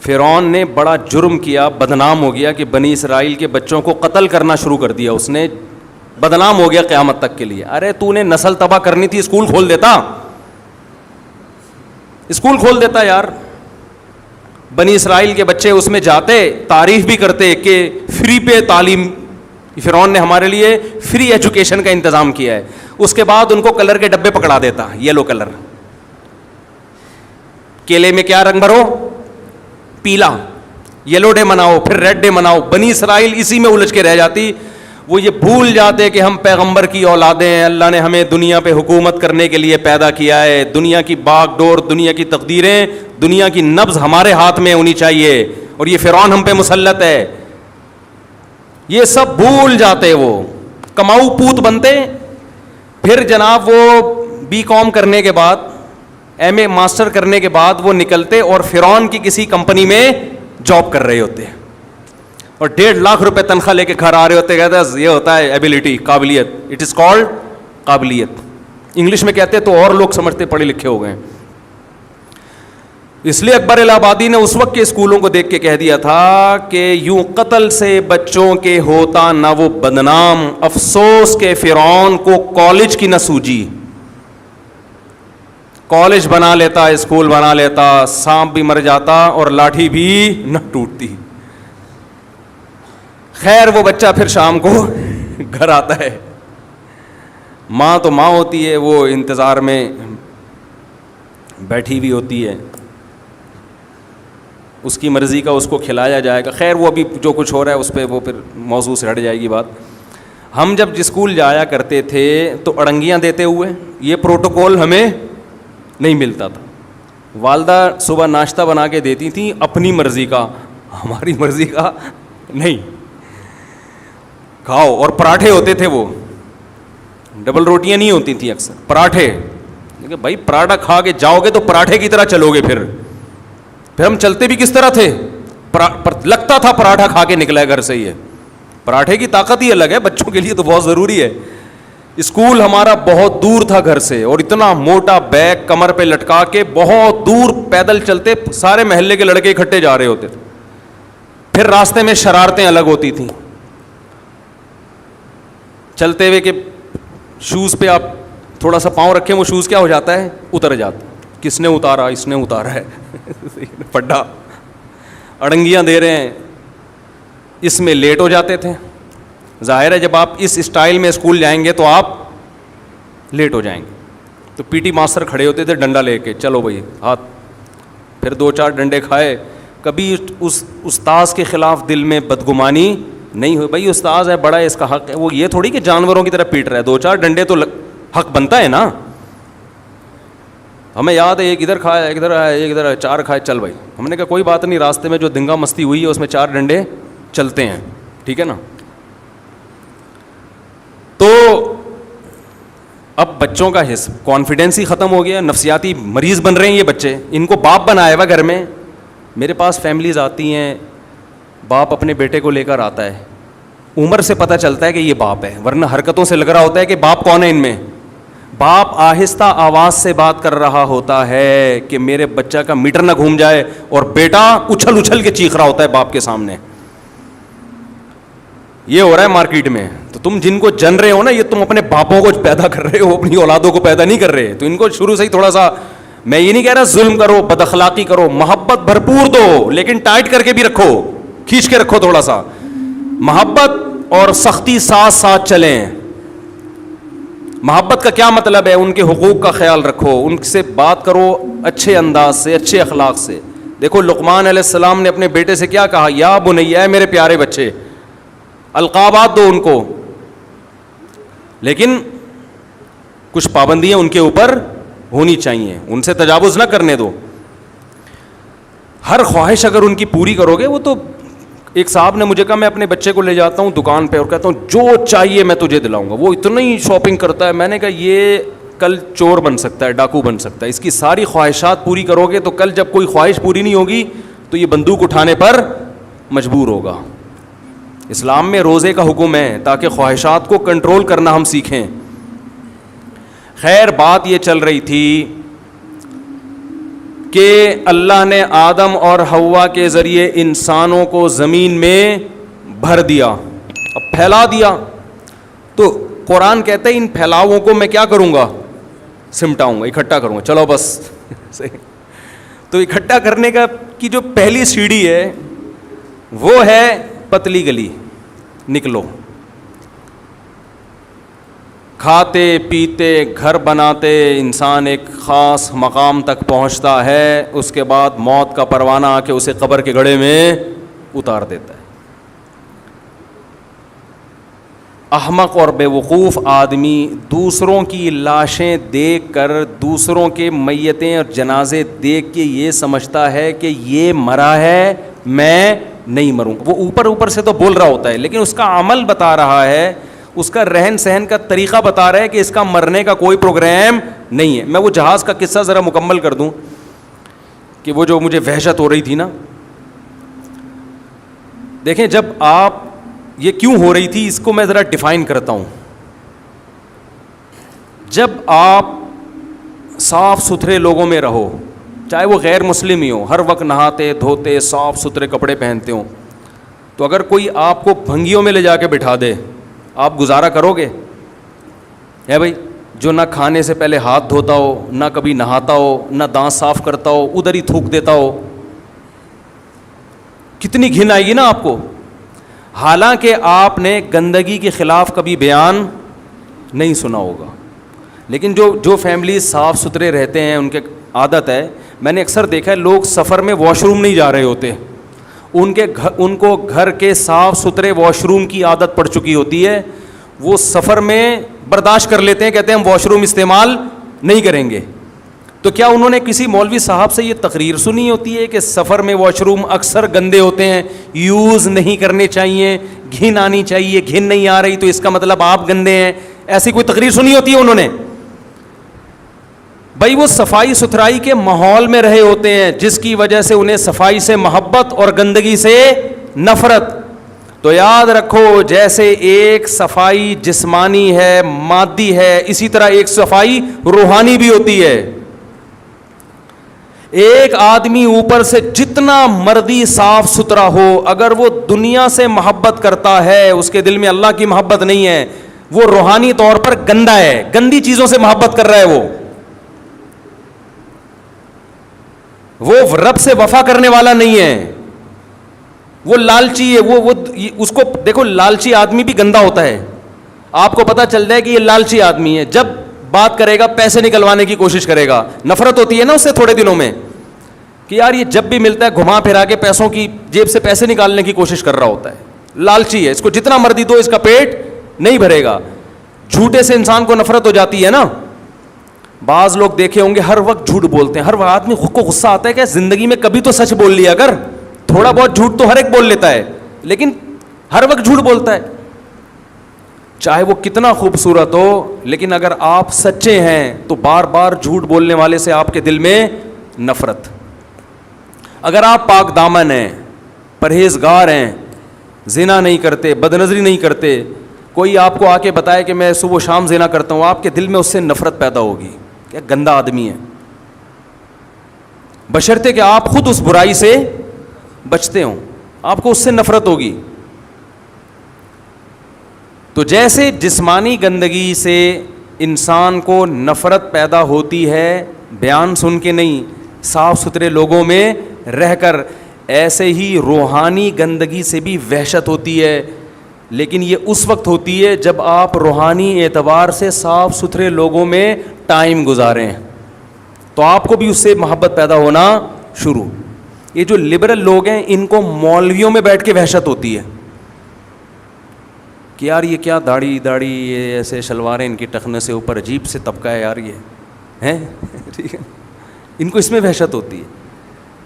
فرعون نے بڑا جرم کیا, بدنام ہو گیا کہ بنی اسرائیل کے بچوں کو قتل کرنا شروع کر دیا اس نے, بدنام ہو گیا قیامت تک کے لیے. ارے تو نے نسل تباہ کرنی تھی, اسکول کھول دیتا, اسکول کھول دیتا یار. بنی اسرائیل کے بچے اس میں جاتے, تعریف بھی کرتے کہ فری پہ تعلیم, فرعون نے ہمارے لیے فری ایجوکیشن کا انتظام کیا ہے. اس کے بعد ان کو کلر کے ڈبے پکڑا دیتا, یلو کلر, کیلے میں کیا رنگ بھرو, پیلا, یلو ڈے مناؤ, پھر ریڈ ڈے مناؤ. بنی اسرائیل اسی میں الجھ کے رہ جاتی. وہ یہ بھول جاتے کہ ہم پیغمبر کی اولادیں ہیں, اللہ نے ہمیں دنیا پہ حکومت کرنے کے لیے پیدا کیا ہے, دنیا کی باغ ڈور, دنیا کی تقدیریں, دنیا کی نبض ہمارے ہاتھ میں ہونی چاہیے, اور یہ فرعون ہم پہ مسلط ہے. یہ سب بھول جاتے, وہ کماؤ پوت بنتے. پھر جناب وہ BCom کرنے کے بعد, MA ماسٹر کرنے کے بعد وہ نکلتے اور فرعون کی کسی کمپنی میں جاب کر رہے ہوتے اور 1.5 لاکھ روپے تنخواہ لے کے گھر آ رہے ہوتے. کہتے ہیں یہ ہوتا ہے ایبلٹی, قابلیت, اٹ از کالڈ قابلیت. انگلش میں کہتے تو اور لوگ سمجھتے پڑھے لکھے ہو گئے. اس لیے اکبر الہ آبادی نے اس وقت کے اسکولوں کو دیکھ کے کہہ دیا تھا کہ یوں قتل سے بچوں کے ہوتا نہ وہ بدنام, افسوس کے فرعون کو کالج کی نہ سوجی. کالج بنا لیتا, اسکول بنا لیتا, سانپ بھی مر جاتا اور لاٹھی بھی نہ ٹوٹتی. خیر وہ بچہ پھر شام کو گھر آتا ہے, ماں تو ماں ہوتی ہے, وہ انتظار میں بیٹھی ہوئی ہوتی ہے, اس کی مرضی کا اس کو کھلایا جائے گا. خیر وہ ابھی جو کچھ ہو رہا ہے اس پہ وہ پھر موضوع سے ہٹ جائے گی بات. ہم جب اسکول جایا کرتے تھے تو اڑنگیاں دیتے ہوئے, یہ پروٹوکول ہمیں نہیں ملتا تھا. والدہ صبح ناشتہ بنا کے دیتی تھیں اپنی مرضی کا, ہماری مرضی کا نہیں, کھاؤ. اور پراٹھے ہوتے تھے, وہ ڈبل روٹیاں نہیں ہوتی تھیں اکثر, پراٹھے. بھائی پراٹھا کھا کے جاؤ گے تو پراٹھے کی طرح چلو گے. پھر ہم چلتے بھی کس طرح تھے, لگتا تھا پراٹھا کھا کے نکلا ہے گھر سے. یہ پراٹھے کی طاقت ہی الگ ہے, بچوں کے لیے تو بہت ضروری ہے. اسکول ہمارا بہت دور تھا گھر سے, اور اتنا موٹا بیگ کمر پہ لٹکا کے بہت دور پیدل چلتے, سارے محلے کے لڑکے اکٹھے جا رہے ہوتے تھے. پھر راستے میں شرارتیں الگ ہوتی تھیں, چلتے ہوئے کہ شوز پہ آپ تھوڑا سا پاؤں رکھیں, وہ شوز کیا ہو جاتا ہے, اتر جاتا. کس نے اتارا, اس نے اتارا ہے, پڈا. اڑنگیاں دے رہے ہیں, اس میں لیٹ ہو جاتے تھے. ظاہر ہے جب آپ اس اسٹائل میں اسکول جائیں گے تو آپ لیٹ ہو جائیں گے. تو PT ماسٹر کھڑے ہوتے تھے ڈنڈا لے کے, چلو بھائی ہاتھ. پھر 2-4 ڈنڈے کھائے. کبھی اس استاذ کے خلاف دل میں بدگمانی نہیں ہوئی, بھائی استاذ ہے, بڑا ہے, اس کا حق ہے. وہ یہ تھوڑی کہ جانوروں کی طرح پیٹ رہا ہے, 2-4 ڈنڈے تو حق بنتا ہے نا. ہمیں یاد ہے ایک ادھر کھایا, ایک ادھر آیا, ایک ادھر آیا, 4 کھائے, چل بھائی. ہم نے کہا کوئی بات نہیں, راستے میں جو دنگا مستی ہوئی ہے اس میں 4 ڈنڈے چلتے ہیں, ٹھیک ہے نا. تو اب بچوں کا کانفیڈینس ہی ختم ہو گیا, نفسیاتی مریض بن رہے ہیں یہ بچے. ان کو باپ بنایا ہوا گھر میں. میرے پاس فیملیز آتی ہیں, باپ اپنے بیٹے کو لے کر آتا ہے, عمر سے پتہ چلتا ہے کہ یہ باپ ہے, ورنہ حرکتوں سے لگ رہا ہوتا ہے کہ باپ کون ہے ان میں. باپ آہستہ آواز سے بات کر رہا ہوتا ہے کہ میرے بچہ کا میٹر نہ گھوم جائے, اور بیٹا اچھل اچھل کے چیخ رہا ہوتا ہے باپ کے سامنے. یہ ہو رہا ہے مارکیٹ میں. تو تم جن کو جن رہے ہو نا, یہ تم اپنے باپوں کو پیدا کر رہے ہو, اپنی اولادوں کو پیدا نہیں کر رہے. تو ان کو شروع سے ہی تھوڑا سا, میں یہ نہیں کہہ رہا ظلم کرو, بد اخلاقی کرو, محبت بھرپور دو, لیکن ٹائٹ کر کے بھی رکھو, کھینچ کے رکھو تھوڑا سا. محبت اور سختی ساتھ ساتھ چلیں. محبت کا کیا مطلب ہے, ان کے حقوق کا خیال رکھو, ان سے بات کرو اچھے انداز سے, اچھے اخلاق سے. دیکھو لقمان علیہ السلام نے اپنے بیٹے سے کیا کہا, یا بنی, اے میرے پیارے بچے, القابات دو ان کو, لیکن کچھ پابندیاں ان کے اوپر ہونی چاہیے, ان سے تجاوز نہ کرنے دو. ہر خواہش اگر ان کی پوری کرو گے, وہ تو ایک صاحب نے مجھے کہا میں اپنے بچے کو لے جاتا ہوں دکان پہ اور کہتا ہوں جو چاہیے میں تجھے دلاؤں گا, وہ اتنا ہی شاپنگ کرتا ہے. میں نے کہا یہ کل چور بن سکتا ہے, ڈاکو بن سکتا ہے, اس کی ساری خواہشات پوری کرو گے تو کل جب کوئی خواہش پوری نہیں ہوگی تو یہ بندوق اٹھانے پر مجبور ہوگا. اسلام میں روزے کا حکم ہے تاکہ خواہشات کو کنٹرول کرنا ہم سیکھیں. خیر بات یہ چل رہی تھی کہ اللہ نے آدم اور حوا کے ذریعے انسانوں کو زمین میں بھر دیا, اب پھیلا دیا. تو قرآن کہتا ہے ان پھیلاؤں کو میں کیا کروں گا, سمٹاؤں گا, اکٹھا کروں گا. چلو بس تو اکٹھا کرنے کا کی جو پہلی سیڑھی ہے وہ ہے پتلی گلی, نکلو. کھاتے پیتے گھر بناتے انسان ایک خاص مقام تک پہنچتا ہے, اس کے بعد موت کا پروانہ آ کے اسے قبر کے گڑھے میں اتار دیتا ہے. احمق اور بے وقوف آدمی دوسروں کی لاشیں دیکھ کر, دوسروں کے میتیں اور جنازے دیکھ کے یہ سمجھتا ہے کہ یہ مرا ہے, میں نہیں مروں. وہ اوپر سے تو بول رہا ہوتا ہے لیکن اس کا عمل بتا رہا ہے, اس کا رہن سہن کا طریقہ بتا رہا ہے کہ اس کا مرنے کا کوئی پروگرام نہیں ہے. میں وہ جہاز کا قصہ ذرا مکمل کر دوں کہ وہ جو مجھے وحشت ہو رہی تھی نا. دیکھیں جب آپ یہ کیوں ہو رہی تھی اس کو میں ذرا ڈیفائن کرتا ہوں. جب آپ صاف ستھرے لوگوں میں رہو, چاہے وہ غیر مسلم ہی ہو, ہر وقت نہاتے دھوتے صاف ستھرے کپڑے پہنتے ہوں, تو اگر کوئی آپ کو بھنگیوں میں لے جا کے بٹھا دے آپ گزارا کرو گے؟ ہے بھائی, جو نہ کھانے سے پہلے ہاتھ دھوتا ہو, نہ کبھی نہاتا ہو, نہ دانت صاف کرتا ہو, ادھر ہی تھوک دیتا ہو, کتنی گھن آئے گی نا آپ کو. حالانکہ آپ نے گندگی کے خلاف کبھی بیان نہیں سنا ہوگا, لیکن جو فیملی صاف ستھرے رہتے ہیں ان کے عادت ہے, میں نے اکثر دیکھا ہے لوگ سفر میں واش روم نہیں جا رہے ہوتے, ان کو گھر کے صاف ستھرے واش روم کی عادت پڑ چکی ہوتی ہے, وہ سفر میں برداشت کر لیتے ہیں, کہتے ہیں ہم واش روم استعمال نہیں کریں گے. تو کیا انہوں نے کسی مولوی صاحب سے یہ تقریر سنی ہوتی ہے کہ سفر میں واش روم اکثر گندے ہوتے ہیں, یوز نہیں کرنے چاہیے, گھن آنی چاہیے, گھن نہیں آ رہی تو اس کا مطلب آپ گندے ہیں, ایسی کوئی تقریر سنی ہوتی ہے انہوں نے؟ بھائی وہ صفائی ستھرائی کے ماحول میں رہے ہوتے ہیں جس کی وجہ سے انہیں صفائی سے محبت اور گندگی سے نفرت. تو یاد رکھو جیسے ایک صفائی جسمانی ہے, مادی ہے, اسی طرح ایک صفائی روحانی بھی ہوتی ہے. ایک آدمی اوپر سے جتنا مرضی صاف ستھرا ہو, اگر وہ دنیا سے محبت کرتا ہے, اس کے دل میں اللہ کی محبت نہیں ہے, وہ روحانی طور پر گندا ہے, گندی چیزوں سے محبت کر رہا ہے, وہ رب سے وفا کرنے والا نہیں ہے, وہ لالچی ہے. وہ اس کو دیکھو, لالچی آدمی بھی گندا ہوتا ہے. آپ کو پتہ چل جائے کہ یہ لالچی آدمی ہے جب بات کرے گا پیسے نکلوانے کی کوشش کرے گا, نفرت ہوتی ہے نا اس سے تھوڑے دنوں میں کہ یار یہ جب بھی ملتا ہے گھما پھرا کے پیسوں کی جیب سے پیسے نکالنے کی کوشش کر رہا ہوتا ہے. لالچی ہے, اس کو جتنا مرضی دو اس کا پیٹ نہیں بھرے گا. جھوٹے سے انسان کو نفرت ہو جاتی ہے نا. بعض لوگ دیکھے ہوں گے ہر وقت جھوٹ بولتے ہیں, ہر وقت آدمی خود کو غصہ آتا ہے کہ زندگی میں کبھی تو سچ بول لیا کر, تھوڑا بہت جھوٹ تو ہر ایک بول لیتا ہے لیکن ہر وقت جھوٹ بولتا ہے, چاہے وہ کتنا خوبصورت ہو, لیکن اگر آپ سچے ہیں تو بار بار جھوٹ بولنے والے سے آپ کے دل میں نفرت. اگر آپ پاک دامن ہیں, پرہیزگار ہیں, زنا نہیں کرتے, بدنظری نہیں کرتے, کوئی آپ کو آ کے بتائے کہ میں صبح و شام زنا کرتا ہوں, آپ کے دل میں اس سے نفرت پیدا ہوگی, کیا گندا آدمی ہے, بشرطے کہ آپ خود اس برائی سے بچتے ہوں, آپ کو اس سے نفرت ہوگی. تو جیسے جسمانی گندگی سے انسان کو نفرت پیدا ہوتی ہے بیان سن کے نہیں, صاف ستھرے لوگوں میں رہ کر, ایسے ہی روحانی گندگی سے بھی وحشت ہوتی ہے, لیکن یہ اس وقت ہوتی ہے جب آپ روحانی اعتبار سے صاف ستھرے لوگوں میں ٹائم گزاریں. تو آپ کو بھی اس سے محبت پیدا ہونا شروع. یہ جو لبرل لوگ ہیں ان کو مولویوں میں بیٹھ کے وحشت ہوتی ہے کہ یار یہ کیا داڑھی یہ ایسے شلواریں ان کی ٹخنے سے اوپر, عجیب سے طبقہ ہے یار یہ ہیں. ٹھیک ہے, ان کو اس میں وحشت ہوتی ہے,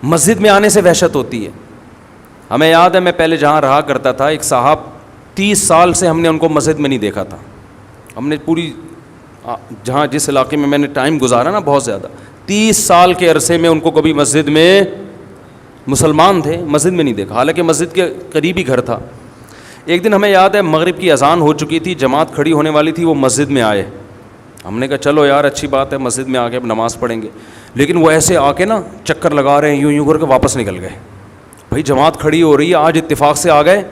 مسجد میں آنے سے وحشت ہوتی ہے. ہمیں یاد ہے میں پہلے جہاں رہا کرتا تھا, ایک صاحب 30 سال سے ہم نے ان کو مسجد میں نہیں دیکھا تھا. ہم نے پوری جہاں جس علاقے میں نے ٹائم گزارا نا بہت زیادہ, 30 سال کے عرصے میں ان کو کبھی مسجد میں, مسلمان تھے, مسجد میں نہیں دیکھا, حالانکہ مسجد کے قریب ہی گھر تھا. ایک دن ہمیں یاد ہے مغرب کی اذان ہو چکی تھی, جماعت کھڑی ہونے والی تھی, وہ مسجد میں آئے. ہم نے کہا چلو یار اچھی بات ہے, مسجد میں آ کے اب نماز پڑھیں گے. لیکن وہ ایسے آ کے نا چکر لگا رہے ہیں, یوں کر کے واپس نکل گئے. بھائی جماعت کھڑی ہو رہی ہے, آج اتفاق سے آ گئے.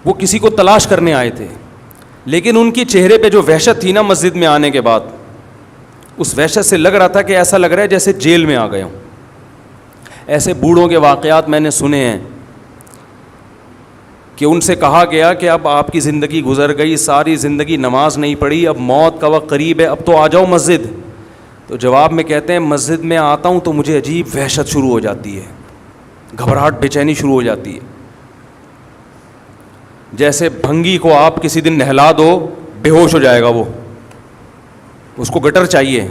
وہ کسی کو تلاش کرنے آئے تھے, لیکن ان کی چہرے پہ جو وحشت تھی نا مسجد میں آنے کے بعد, اس وحشت سے لگ رہا تھا کہ ایسا لگ رہا ہے جیسے جیل میں آ گئے ہوں. ایسے بوڑھوں کے واقعات میں نے سنے ہیں کہ ان سے کہا گیا کہ اب آپ کی زندگی گزر گئی, ساری زندگی نماز نہیں پڑھی, اب موت کا وقت قریب ہے, اب تو آ جاؤ مسجد. تو جواب میں کہتے ہیں مسجد میں آتا ہوں تو مجھے عجیب وحشت شروع ہو جاتی ہے, گھبراہٹ, بے چینی شروع ہو جاتی ہے. جیسے بھنگی کو آپ کسی دن نہلا دو, بے ہوش ہو جائے گا وہ, اس کو گٹر چاہیے,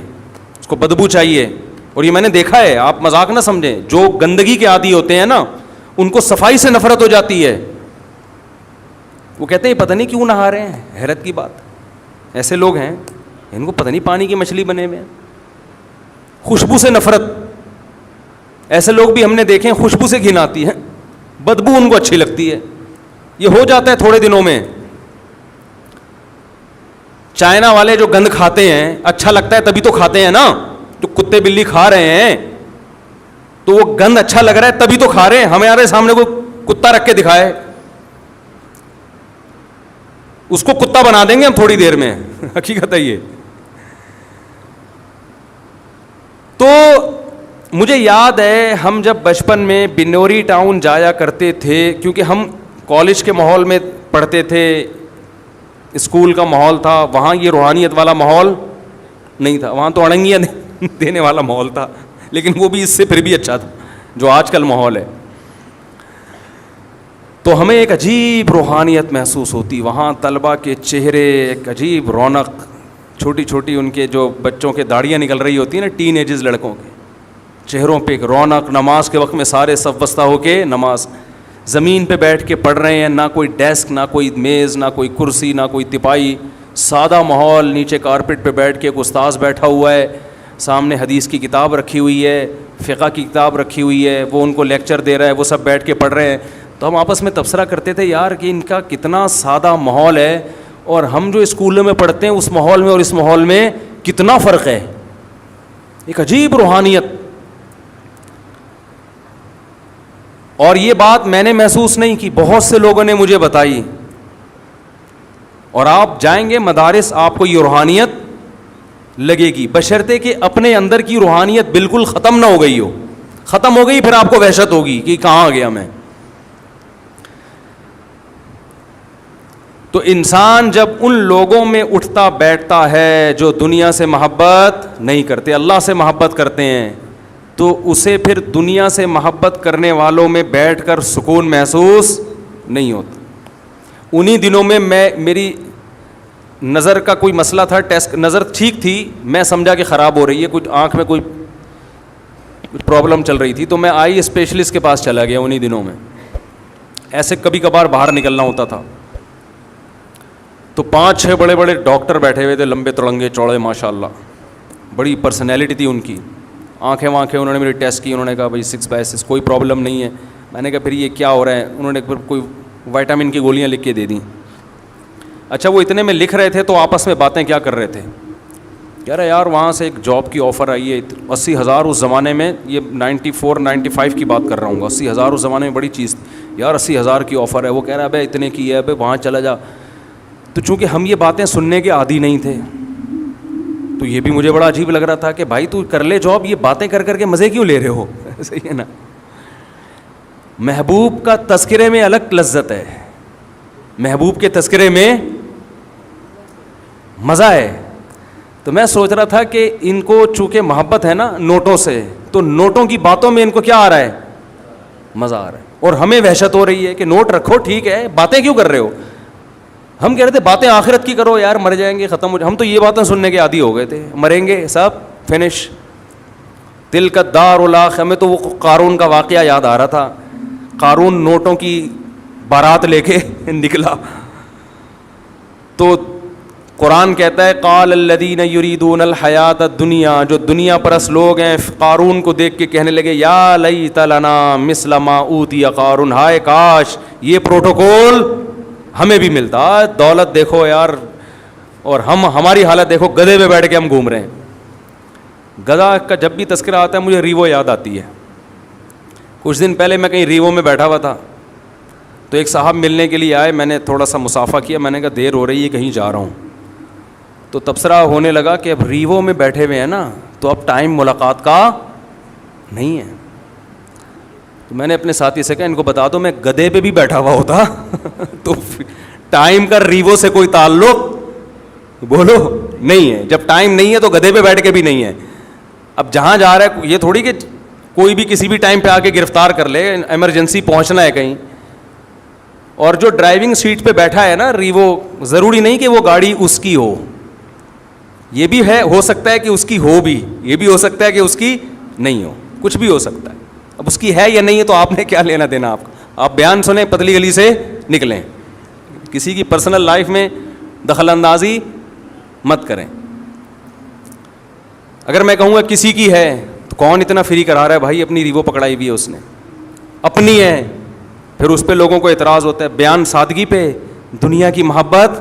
اس کو بدبو چاہیے. اور یہ میں نے دیکھا ہے, آپ مذاق نہ سمجھیں, جو گندگی کے عادی ہوتے ہیں نا ان کو صفائی سے نفرت ہو جاتی ہے. وہ کہتے ہیں پتہ نہیں کیوں نہا رہے ہیں, حیرت کی بات. ایسے لوگ ہیں ان کو پتہ نہیں پانی کی مچھلی بنے ہوئے ہیں. خوشبو سے نفرت, ایسے لوگ بھی ہم نے دیکھے ہیں, خوشبو سے گھن آتی ہے, بدبو ان کو اچھی لگتی ہے. یہ ہو جاتا ہے تھوڑے دنوں میں. چائنا والے جو گند کھاتے ہیں اچھا لگتا ہے تبھی تو کھاتے ہیں نا, جو کتے بلی کھا رہے ہیں تو وہ گند اچھا لگ رہا ہے تبھی تو کھا رہے ہیں. ہمارے سامنے کوئی کتا رکھ کے دکھائے, اس کو کتا بنا دیں گے ہم تھوڑی دیر میں. حقیقت ہے یہ. تو مجھے یاد ہے ہم جب بچپن میں بنوری ٹاؤن جایا کرتے تھے, کیونکہ ہم کالج کے ماحول میں پڑھتے تھے, اسکول کا ماحول تھا, وہاں یہ روحانیت والا ماحول نہیں تھا, وہاں تو اڑنگیاں دینے والا ماحول تھا, لیکن وہ بھی اس سے پھر بھی اچھا تھا جو آج کل ماحول ہے. تو ہمیں ایک عجیب روحانیت محسوس ہوتی وہاں, طلباء کے چہرے ایک عجیب رونق, چھوٹی چھوٹی ان کے جو بچوں کے داڑیاں نکل رہی ہوتی ہیں نا, ٹین ایجز لڑکوں کے چہروں پہ ایک رونق, نماز کے وقت میں سارے صف بستہ ہو کے نماز, زمین پہ بیٹھ کے پڑھ رہے ہیں, نہ کوئی ڈیسک, نہ کوئی میز, نہ کوئی کرسی, نہ کوئی تپائی, سادہ ماحول. نیچے کارپیٹ پہ بیٹھ کے ایک استاذ بیٹھا ہوا ہے, سامنے حدیث کی کتاب رکھی ہوئی ہے, فقہ کی کتاب رکھی ہوئی ہے, وہ ان کو لیکچر دے رہا ہے, وہ سب بیٹھ کے پڑھ رہے ہیں. تو ہم آپس میں تبصرہ کرتے تھے یار کہ ان کا کتنا سادہ ماحول ہے, اور ہم جو اسکولوں میں پڑھتے ہیں اس ماحول میں اور اس ماحول میں کتنا فرق ہے. ایک عجیب روحانیت. اور یہ بات میں نے محسوس نہیں کی, بہت سے لوگوں نے مجھے بتائی. اور آپ جائیں گے مدارس, آپ کو یہ روحانیت لگے گی, بشرطے کہ اپنے اندر کی روحانیت بالکل ختم نہ ہو گئی ہو. ختم ہو گئی پھر آپ کو وحشت ہوگی کہ کہاں آ گیا میں. تو انسان جب ان لوگوں میں اٹھتا بیٹھتا ہے جو دنیا سے محبت نہیں کرتے, اللہ سے محبت کرتے ہیں, تو اسے پھر دنیا سے محبت کرنے والوں میں بیٹھ کر سکون محسوس نہیں ہوتا. انہی دنوں میں میری نظر کا کوئی مسئلہ تھا, ٹیسٹ, نظر ٹھیک تھی, میں سمجھا کہ خراب ہو رہی ہے, کچھ آنکھ میں کوئی پرابلم چل رہی تھی, تو میں آئی اسپیشلسٹ کے پاس چلا گیا انہی دنوں میں. ایسے کبھی کبھار باہر نکلنا ہوتا تھا تو 5-6 بڑے بڑے ڈاکٹر بیٹھے ہوئے تھے, لمبے تڑنگے چوڑے, ماشاء اللہ بڑی پرسنالٹی تھی ان کی. آنکھیں انہوں نے میری ٹیسٹ کی, انہوں نے کہا بھائی 6/6 کوئی پرابلم نہیں ہے. میں نے کہا پھر یہ کیا ہو رہا ہے, انہوں نے پھر کوئی وائٹامن کی گولیاں لکھ کے دے دیں. اچھا وہ اتنے میں لکھ رہے تھے تو آپس میں باتیں کیا کر رہے تھے, کہہ رہے یار وہاں سے ایک جاب کی آفر آئی ہے 80,000 اس زمانے میں, یہ 94-95 کی بات کر رہا ہوں, 80,000 اس زمانے میں بڑی چیز تھی یار, 80,000 کی آفر ہے. وہ کہہ رہا ہے ابے اتنے کی ہے, ابے وہاں چلا جا. تو چونکہ ہم یہ باتیں سننے کے عادی نہیں تھے تو یہ بھی مجھے بڑا عجیب لگ رہا تھا کہ بھائی تو کر لے جاب, یہ باتیں کر کر کے مزے کیوں لے رہے ہو. صحیح ہے نا. محبوب کا تذکرے میں الگ لذت ہے, محبوب کے تذکرے میں مزہ ہے. تو تو میں سوچ رہا تھا کہ ان کو چونکہ محبت ہے نا نوٹوں سے, تو نوٹوں کی باتوں میں ان کو کیا آ رہا ہے, مزہ آ رہا ہے, اور ہمیں وحشت ہو رہی ہے کہ نوٹ رکھو ٹھیک ہے, باتیں کیوں کر رہے ہو. ہم کہہ رہے تھے باتیں آخرت کی کرو یار, مر جائیں گے ختم ہو جائے. ہم تو یہ باتیں سننے کے عادی ہو گئے تھے, مریں گے سب فنش, تلک الدار الاخرہ. ہمیں تو وہ قارون کا واقعہ یاد آ رہا تھا. قارون نوٹوں کی بارات لے کے نکلا, تو قرآن کہتا ہے قال الذین یریدون الحیات الدنیا, جو دنیا پرست لوگ ہیں قارون کو دیکھ کے کہنے لگے یا لیت لنا مثل ما اوتی قارون, ہائے کاش یہ پروٹوکول ہمیں بھی ملتا. دولت دیکھو یار, اور ہماری حالت دیکھو, گدھے پہ بیٹھ کے ہم گھوم رہے ہیں. گدھا کا جب بھی تذکرہ آتا ہے مجھے ریوو یاد آتی ہے. کچھ دن پہلے میں کہیں ریوو میں بیٹھا ہوا تھا, تو ایک صاحب ملنے کے لیے آئے, میں نے تھوڑا سا مصافحہ کیا, میں نے کہا دیر ہو رہی ہے کہیں جا رہا ہوں. تو تبصرہ ہونے لگا کہ اب ریوو میں بیٹھے ہوئے ہیں نا, تو اب ٹائم ملاقات کا نہیں ہے. تو میں نے اپنے ساتھی سے کہا ان کو بتا دو میں گدھے پہ بھی بیٹھا ہوا ہوتا تو ٹائم کا ریوو سے کوئی تعلق بولو نہیں ہے. جب ٹائم نہیں ہے تو گدھے پہ بیٹھ کے بھی نہیں ہے. اب جہاں جا رہا ہے یہ تھوڑی کہ کوئی بھی کسی بھی ٹائم پہ آ کے گرفتار کر لے, ایمرجنسی پہنچنا ہے کہیں. اور جو ڈرائیونگ سیٹ پہ بیٹھا ہے نا ریوو, ضروری نہیں کہ وہ گاڑی اس کی ہو, یہ بھی ہے, ہو سکتا ہے کہ اس کی ہو بھی, یہ بھی ہو سکتا ہے کہ اس کی نہیں ہو, کچھ بھی ہو سکتا ہے. اب اس کی ہے یا نہیں ہے تو آپ نے کیا لینا دینا. آپ بیان سنیں, پتلی گلی سے نکلیں, کسی کی پرسنل لائف میں دخل اندازی مت کریں. اگر میں کہوں گا کسی کی ہے تو کون اتنا فری کرا رہا ہے بھائی, اپنی ریوو پکڑائی ہوئی ہے اس نے, اپنی ہے. پھر اس پہ لوگوں کو اعتراض ہوتا ہے بیان سادگی پہ, دنیا کی محبت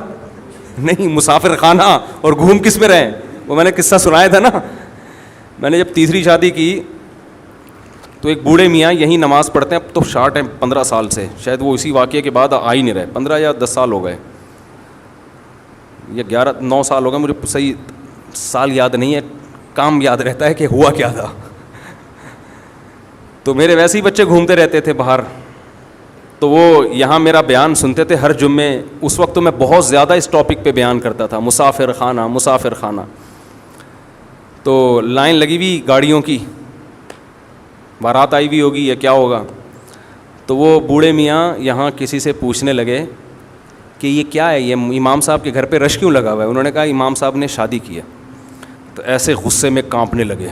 نہیں, مسافر خانہ, اور گھوم کس میں رہیں. وہ میں نے قصہ سنایا تھا نا, میں نے جب تیسری شادی کی تو ایک بوڑھے میاں یہیں نماز پڑھتے ہیں, اب تو شارٹ ہیں 15 سال سے, شاید وہ اسی واقعے کے بعد آ ہی نہیں رہے, 15 یا 10 سال ہو گئے, یا 9 سال ہو گئے, مجھے صحیح سال یاد نہیں ہے, کام یاد رہتا ہے کہ ہوا کیا تھا. تو میرے ویسے ہی بچے گھومتے رہتے تھے باہر, تو وہ یہاں میرا بیان سنتے تھے ہر جمعے. اس وقت تو میں بہت زیادہ اس ٹاپک پہ بیان کرتا تھا, مسافر خانہ مسافر خانہ. تو لائن لگی ہوئی گاڑیوں کی, بارات آئی ہوئی ہوگی یا کیا ہوگا. تو وہ بوڑھے میاں یہاں کسی سے پوچھنے لگے کہ یہ کیا ہے, یہ امام صاحب کے گھر پہ رش کیوں لگا ہوا ہے. انہوں نے کہا امام صاحب نے شادی کی ہے. تو ایسے غصے میں کانپنے لگے,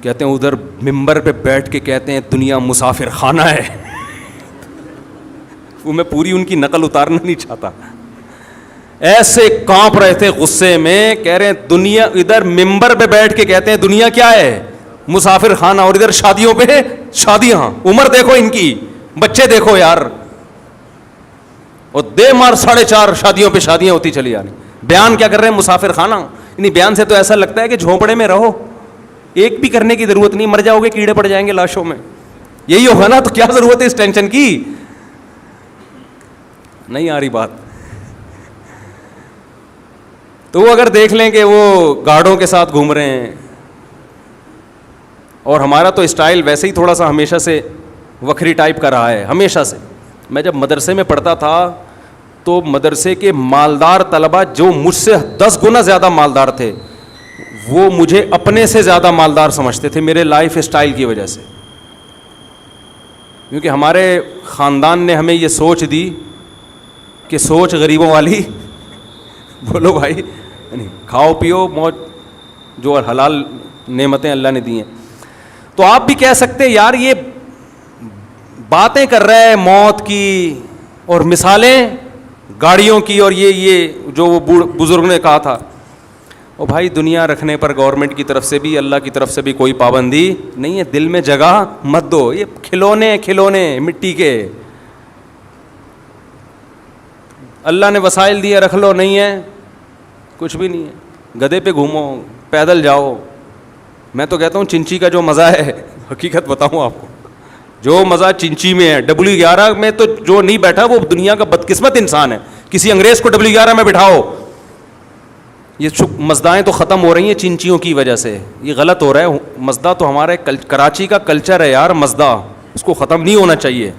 کہتے ہیں ادھر ممبر پہ بیٹھ کے کہتے ہیں دنیا مسافر خانہ ہے. وہ میں پوری ان کی نقل اتارنا نہیں چاہتا, ایسے کانپ رہے تھے غصے میں, کہہ رہے ہیں دنیا, ادھر ممبر پہ بیٹھ کے کہتے ہیں دنیا کیا ہے, مسافر خانہ, اور ادھر شادیوں پہ شادیاں, عمر دیکھو ان کی, بچے دیکھو یار, اور دے مار 4.5 شادیوں پہ شادیاں ہوتی چلی جا رہی. بیان کیا کر رہے ہیں, مسافر خانہ. یعنی بیان سے تو ایسا لگتا ہے کہ جھونپڑے میں رہو, ایک بھی کرنے کی ضرورت نہیں, مر جاؤ گے کیڑے پڑ جائیں گے لاشوں میں, یہی ہوگا نا, تو کیا ضرورت ہے اس ٹینشن کی. نہیں آ رہی بات. تو وہ اگر دیکھ لیں کہ وہ گارڈوں کے ساتھ گھوم رہے ہیں, اور ہمارا تو اسٹائل ویسے ہی تھوڑا سا ہمیشہ سے وکھری ٹائپ کا رہا ہے, ہمیشہ سے. میں جب مدرسے میں پڑھتا تھا تو مدرسے کے مالدار طلبہ جو مجھ سے 10 گنا زیادہ مالدار تھے, وہ مجھے اپنے سے زیادہ مالدار سمجھتے تھے میرے لائف اسٹائل کی وجہ سے. کیونکہ ہمارے خاندان نے ہمیں یہ سوچ دی کہ سوچ غریبوں والی بولو بھائی, یعنی کھاؤ پیو موج, جو حلال نعمتیں اللہ نے دی ہیں. تو آپ بھی کہہ سکتے یار یہ باتیں کر رہے ہیں موت کی, اور مثالیں گاڑیوں کی, اور یہ جو وہ بزرگ نے کہا تھا. اور بھائی دنیا رکھنے پر گورنمنٹ کی طرف سے بھی اللہ کی طرف سے بھی کوئی پابندی نہیں ہے, دل میں جگہ مت دو. یہ کھلونے مٹی کے, اللہ نے وسائل دیے رکھ لو, نہیں ہے کچھ بھی نہیں ہے. گدھے پہ گھومو, پیدل جاؤ. میں تو کہتا ہوں چنچی کا جو مزہ ہے, حقیقت بتاؤں آپ کو, جو مزہ چنچی میں ہے, W11 میں تو جو نہیں بیٹھا وہ دنیا کا بدقسمت انسان ہے. کسی انگریز کو W11 میں بٹھاؤ, یہ مزدائیں تو ختم ہو رہی ہیں چنچیوں کی وجہ سے. یہ غلط ہو رہا ہے. مزدہ تو ہمارے کراچی کا کلچر ہے یار, مزدہ, اس کو ختم نہیں ہونا چاہیے.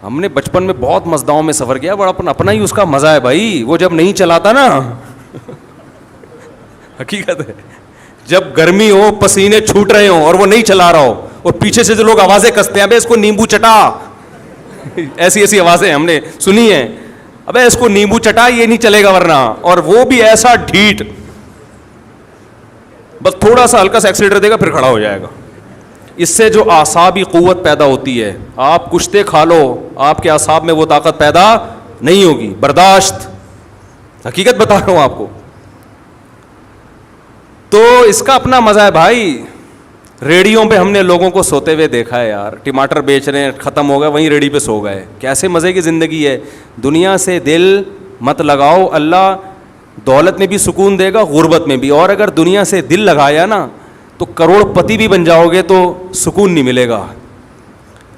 ہم نے بچپن میں بہت مزداؤں میں سفر کیا, بڑا اپنا ہی اس کا مزہ ہے بھائی. وہ جب نہیں چلاتا نا حقیقت ہے. جب گرمی ہو, پسینے چھوٹ رہے ہوں اور وہ نہیں چلا رہا ہو, اور پیچھے سے جو لوگ آوازیں کستے ہیں, ابے اس کو نیمبو چٹا, ایسی ایسی آوازیں ہم نے سنی ہیں, ابے اس کو نیمبو چٹا, یہ نہیں چلے گا ورنہ. اور وہ بھی ایسا ڈھیٹ, بس تھوڑا سا ہلکا سا ایکسیلیٹر دے گا پھر کھڑا ہو جائے گا. اس سے جو اعصابی قوت پیدا ہوتی ہے, آپ کشتے کھا لو, آپ کے اعصاب میں وہ طاقت پیدا نہیں ہوگی. برداشت, حقیقت بتا رہا ہوں آپ کو. تو اس کا اپنا مزہ ہے بھائی. ریڑیوں پہ ہم نے لوگوں کو سوتے ہوئے دیکھا ہے یار, ٹماٹر بیچ رہے ہیں, ختم ہو گئے, وہیں ریڑی پہ سو گئے. کیسے مزے کی زندگی ہے. دنیا سے دل مت لگاؤ, اللہ دولت میں بھی سکون دے گا, غربت میں بھی. اور اگر دنیا سے دل لگایا نا تو کروڑ پتی بھی بن جاؤ گے تو سکون نہیں ملے گا.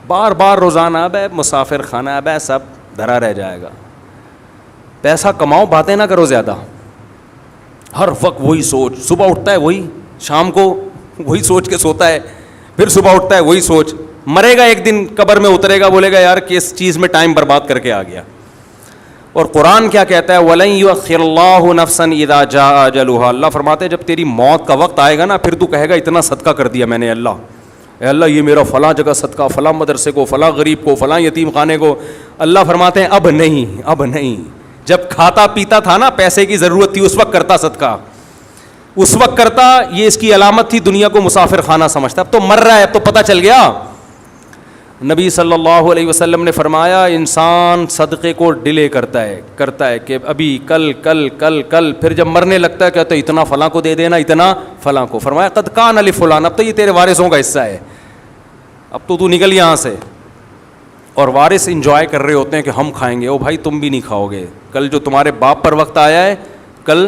بار بار روزانہ اب مسافر خانہ, اب سب دھرا رہ جائے گا. پیسہ کماؤ, باتیں نہ کرو زیادہ. ہر وقت وہی سوچ, صبح اٹھتا ہے وہی, شام کو وہی سوچ کے سوتا ہے, پھر صبح اٹھتا ہے وہی سوچ. مرے گا ایک دن, قبر میں اترے گا, بولے گا یار کس چیز میں ٹائم برباد کر کے آ گیا. اور قرآن کیا کہتا ہے, وَلَن يُؤَخِّرَ اللَّهُ نَفْسًا إِذَا جَاءَ أَجَلُهَا. اللہ فرماتے ہیں جب تیری موت کا وقت آئے گا نا, پھر تو کہے گا اتنا صدقہ کر دیا میں نے اللہ, اے اللہ یہ میرا فلاں جگہ صدقہ, فلاں مدرسے کو, فلاں غریب کو, فلاں یتیم خانے کو. اللہ فرماتے ہیں اب نہیں, اب نہیں. جب کھاتا پیتا تھا نا, پیسے کی ضرورت تھی, اس وقت کرتا صدقہ, اس وقت کرتا. یہ اس کی علامت تھی, دنیا کو مسافر خانہ سمجھتا. اب تو مر رہا ہے, اب تو پتہ چل گیا. نبی صلی اللہ علیہ وسلم نے فرمایا انسان صدقے کو ڈیلے کرتا ہے کہ ابھی کل کل کل کل, پھر جب مرنے لگتا ہے کہتا ہے اتنا فلاں کو دے دینا, اتنا فلاں کو. فرمایا قد کان لفلان, اب تو یہ تیرے وارثوں کا حصہ ہے, اب تو نکل یہاں سے. اور وارث انجوائے کر رہے ہوتے ہیں کہ ہم کھائیں گے. او بھائی تم بھی نہیں کھاؤ گے, کل جو تمہارے باپ پر وقت آیا ہے کل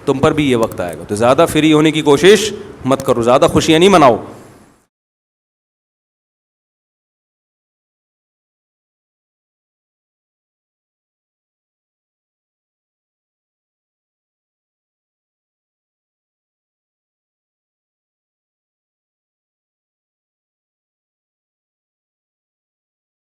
تم پر بھی یہ وقت آئے گا. تو زیادہ فری ہونے کی کوشش مت کرو, زیادہ خوشیاں نہیں مناؤ.